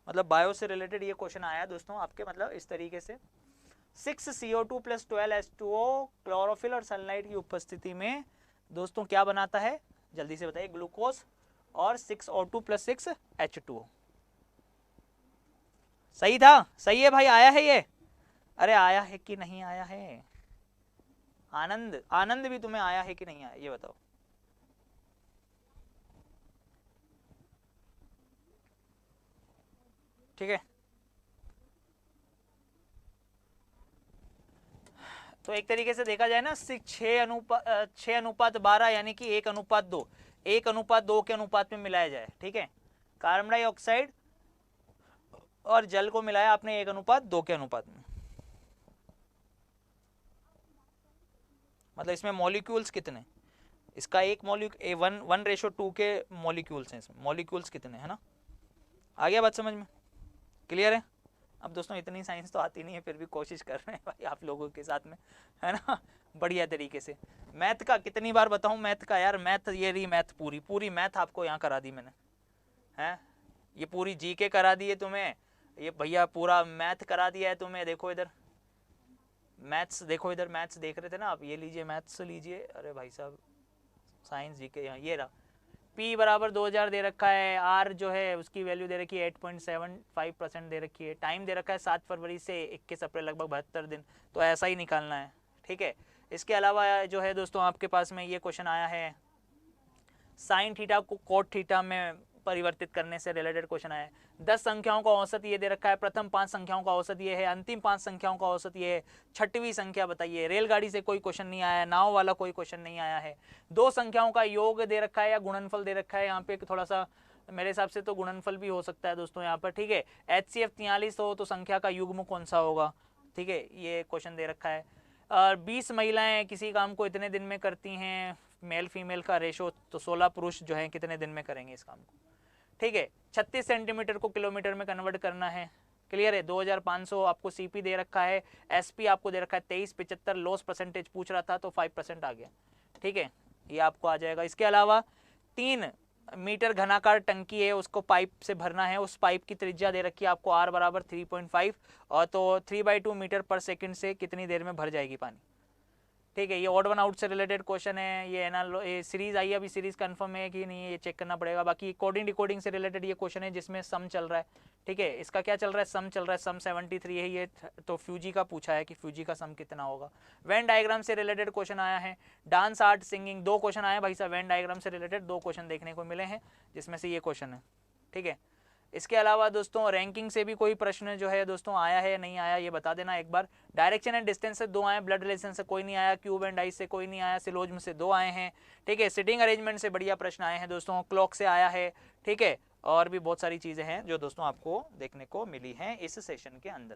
मतलब बायो से रिलेटेड ये क्वेश्चन आया दोस्तों आपके, मतलब इस तरीके से 6CO2 प्लस 12H2O क्लोरोफिल और सनलाइट की उपस्थिति में दोस्तों क्या बनाता है, जल्दी से बताइए, ग्लूकोज और 6O2 प्लस 6H2O। सही था, सही है भाई, आया है ये, अरे आया है कि नहीं आया है, आनंद आनंद भी तुम्हें आया है कि नहीं आया ये बताओ। ठीक है, तो एक तरीके से देखा जाए ना 6:12 यानी कि 1:2, 1:2 के अनुपात में मिलाया जाए, ठीक है। कार्बन डाइऑक्साइड और जल को मिलाया आपने 1:2 के अनुपात में, मतलब इसमें मॉलिक्यूल्स कितने, इसका एक मॉलिक्यूल 1:2 के मॉलिक्यूल्स हैं इसमें, मॉलिक्यूल्स कितने है ना। आ गया बात समझ में, क्लियर है। अब दोस्तों इतनी साइंस तो आती नहीं है, फिर भी कोशिश कर रहे हैं भाई आप लोगों के साथ में, है ना, बढ़िया तरीके से। मैथ का कितनी बार बताऊं, मैथ का यार, मैथ ये रही मैथ, पूरी मैथ आपको यहाँ करा दी मैंने, हैं, ये पूरी जीके करा दी है तुम्हें, ये भैया पूरा मैथ करा दिया है तुम्हें। देखो इधर मैथ्स, देखो इधर मैथ्स देख रहे थे ना आप, ये लीजिए मैथ्स लीजिए, अरे भाई साहब साइंस जीके यहाँ ये रहा। P बराबर 2000 दे रखा है, R जो है उसकी वैल्यू दे रखी है 8.75% दे रखी है, टाइम दे रखा है 7 फरवरी से 21 अप्रैल, लगभग 72 दिन, तो ऐसा ही निकालना है, ठीक है। इसके अलावा जो है दोस्तों आपके पास में ये क्वेश्चन आया है, साइन थीटा को कोट थीटा में परिवर्तित करने से रिलेटेड क्वेश्चन आया है। 10 संख्याओं का औसत ये दे रखा है, प्रथम 5 संख्याओं का औसत ये है, अंतिम 5 संख्याओं का औसत ये है, छठवीं संख्या बताइए। रेलगाड़ी से कोई क्वेश्चन नहीं आया है, नाव वाला कोई क्वेश्चन नहीं आया है। 2 संख्याओं का योग दे रखा है या गुणनफल दे रखा है, यहाँ पे थोड़ा सा मेरे हिसाब से तो गुणनफल भी हो सकता है दोस्तों यहाँ पर, ठीक है। HCF 43 हो तो संख्या का युग्म कौन सा होगा, ठीक है, ये क्वेश्चन दे रखा है। और 20 महिलाएं किसी काम को इतने दिन में करती हैं, मेल फीमेल का रेशो, तो 16 पुरुष जो हैं कितने दिन में करेंगे इस काम को, ठीक है। 36 सेंटीमीटर को किलोमीटर में कन्वर्ट करना है, क्लियर है। 2500 आपको सीपी दे रखा है, एसपी आपको दे रखा है 2375, लॉस परसेंटेज पूछ रहा था तो 5% आ गया, ठीक है, ये आपको आ जाएगा। इसके अलावा 3 मीटर घनाकार टंकी है, उसको पाइप से भरना है, उस पाइप की त्रिज्या दे रखी है आपको R बराबर 3.5, और तो 3/2 मीटर पर सेकंड से कितनी देर में भर जाएगी पानी, ठीक है। ये ऑड वन आउट से रिलेटेड क्वेश्चन है, ये सीरीज आई है, अभी सीरीज कंफर्म है कि नहीं ये चेक करना पड़ेगा। बाकी कोडिंग डिकोडिंग से रिलेटेड ये क्वेश्चन है जिसमें सम चल रहा है, ठीक है। इसका क्या चल रहा है, सम चल रहा है, सम 73 है ये, तो फ्यूजी का पूछा है कि फ्यूजी का सम कितना होगा। वेन डायग्राम से रिलेटेड क्वेश्चन आया है, डांस आर्ट सिंगिंग, 2 क्वेश्चन आए भाई साहब, वेन डायग्राम से रिलेटेड 2 क्वेश्चन देखने को मिले हैं, जिसमें से ये क्वेश्चन है, ठीक है। इसके अलावा दोस्तों रैंकिंग से भी कोई प्रश्न जो है दोस्तों आया है नहीं आया ये बता देना एक बार। डायरेक्शन एंड डिस्टेंस से 2 आए, ब्लड रिलेशन से कोई नहीं आया, क्यूब एंड डाइस से कोई नहीं आया, सिलोज्म से 2 आए हैं, ठीक है। सिटिंग अरेंजमेंट से बढ़िया प्रश्न आए हैं दोस्तों, क्लॉक से आया है, ठीक है। और भी बहुत सारी चीजें हैं जो दोस्तों आपको देखने को मिली हैं इस सेशन के अंदर,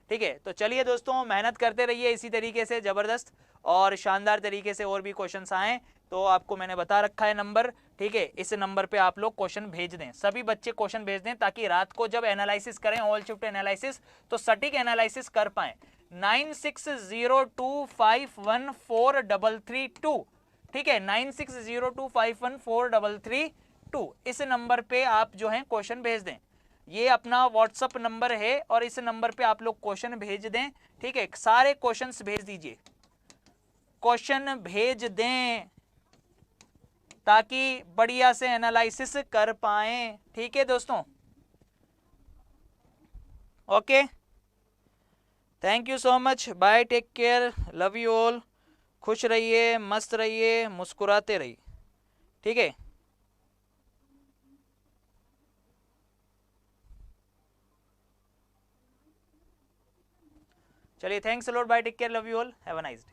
ठीक है। तो चलिए दोस्तों मेहनत करते रहिए इसी तरीके से जबरदस्त और शानदार तरीके से, और भी क्वेश्चंस आए तो आपको मैंने बता रखा है नंबर, ठीक है। इस नंबर पे आप लोग क्वेश्चन भेज दें, सभी बच्चे क्वेश्चन भेज दें, ताकि रात को जब एनालिसिस करें ऑल शिफ्ट एनालिसिस तो सटीक एनालिसिस कर पाए। 9602514332, ठीक है, 9602514332, इस नंबर पे आप जो है क्वेश्चन भेज दें। ये अपना व्हाट्सअप नंबर है और इस नंबर पे आप लोग क्वेश्चन भेज दें, ठीक है। सारे क्वेश्चंस भेज दीजिए, क्वेश्चन भेज दें ताकि बढ़िया से एनालिसिस कर पाएं, ठीक है दोस्तों। Okay, thank you so much, bye, take care, love you all, खुश रहिए, मस्त रहिए, मुस्कुराते रहिए, ठीक है। चलिए, thanks a lot, bye, take care, love you all, have a nice day.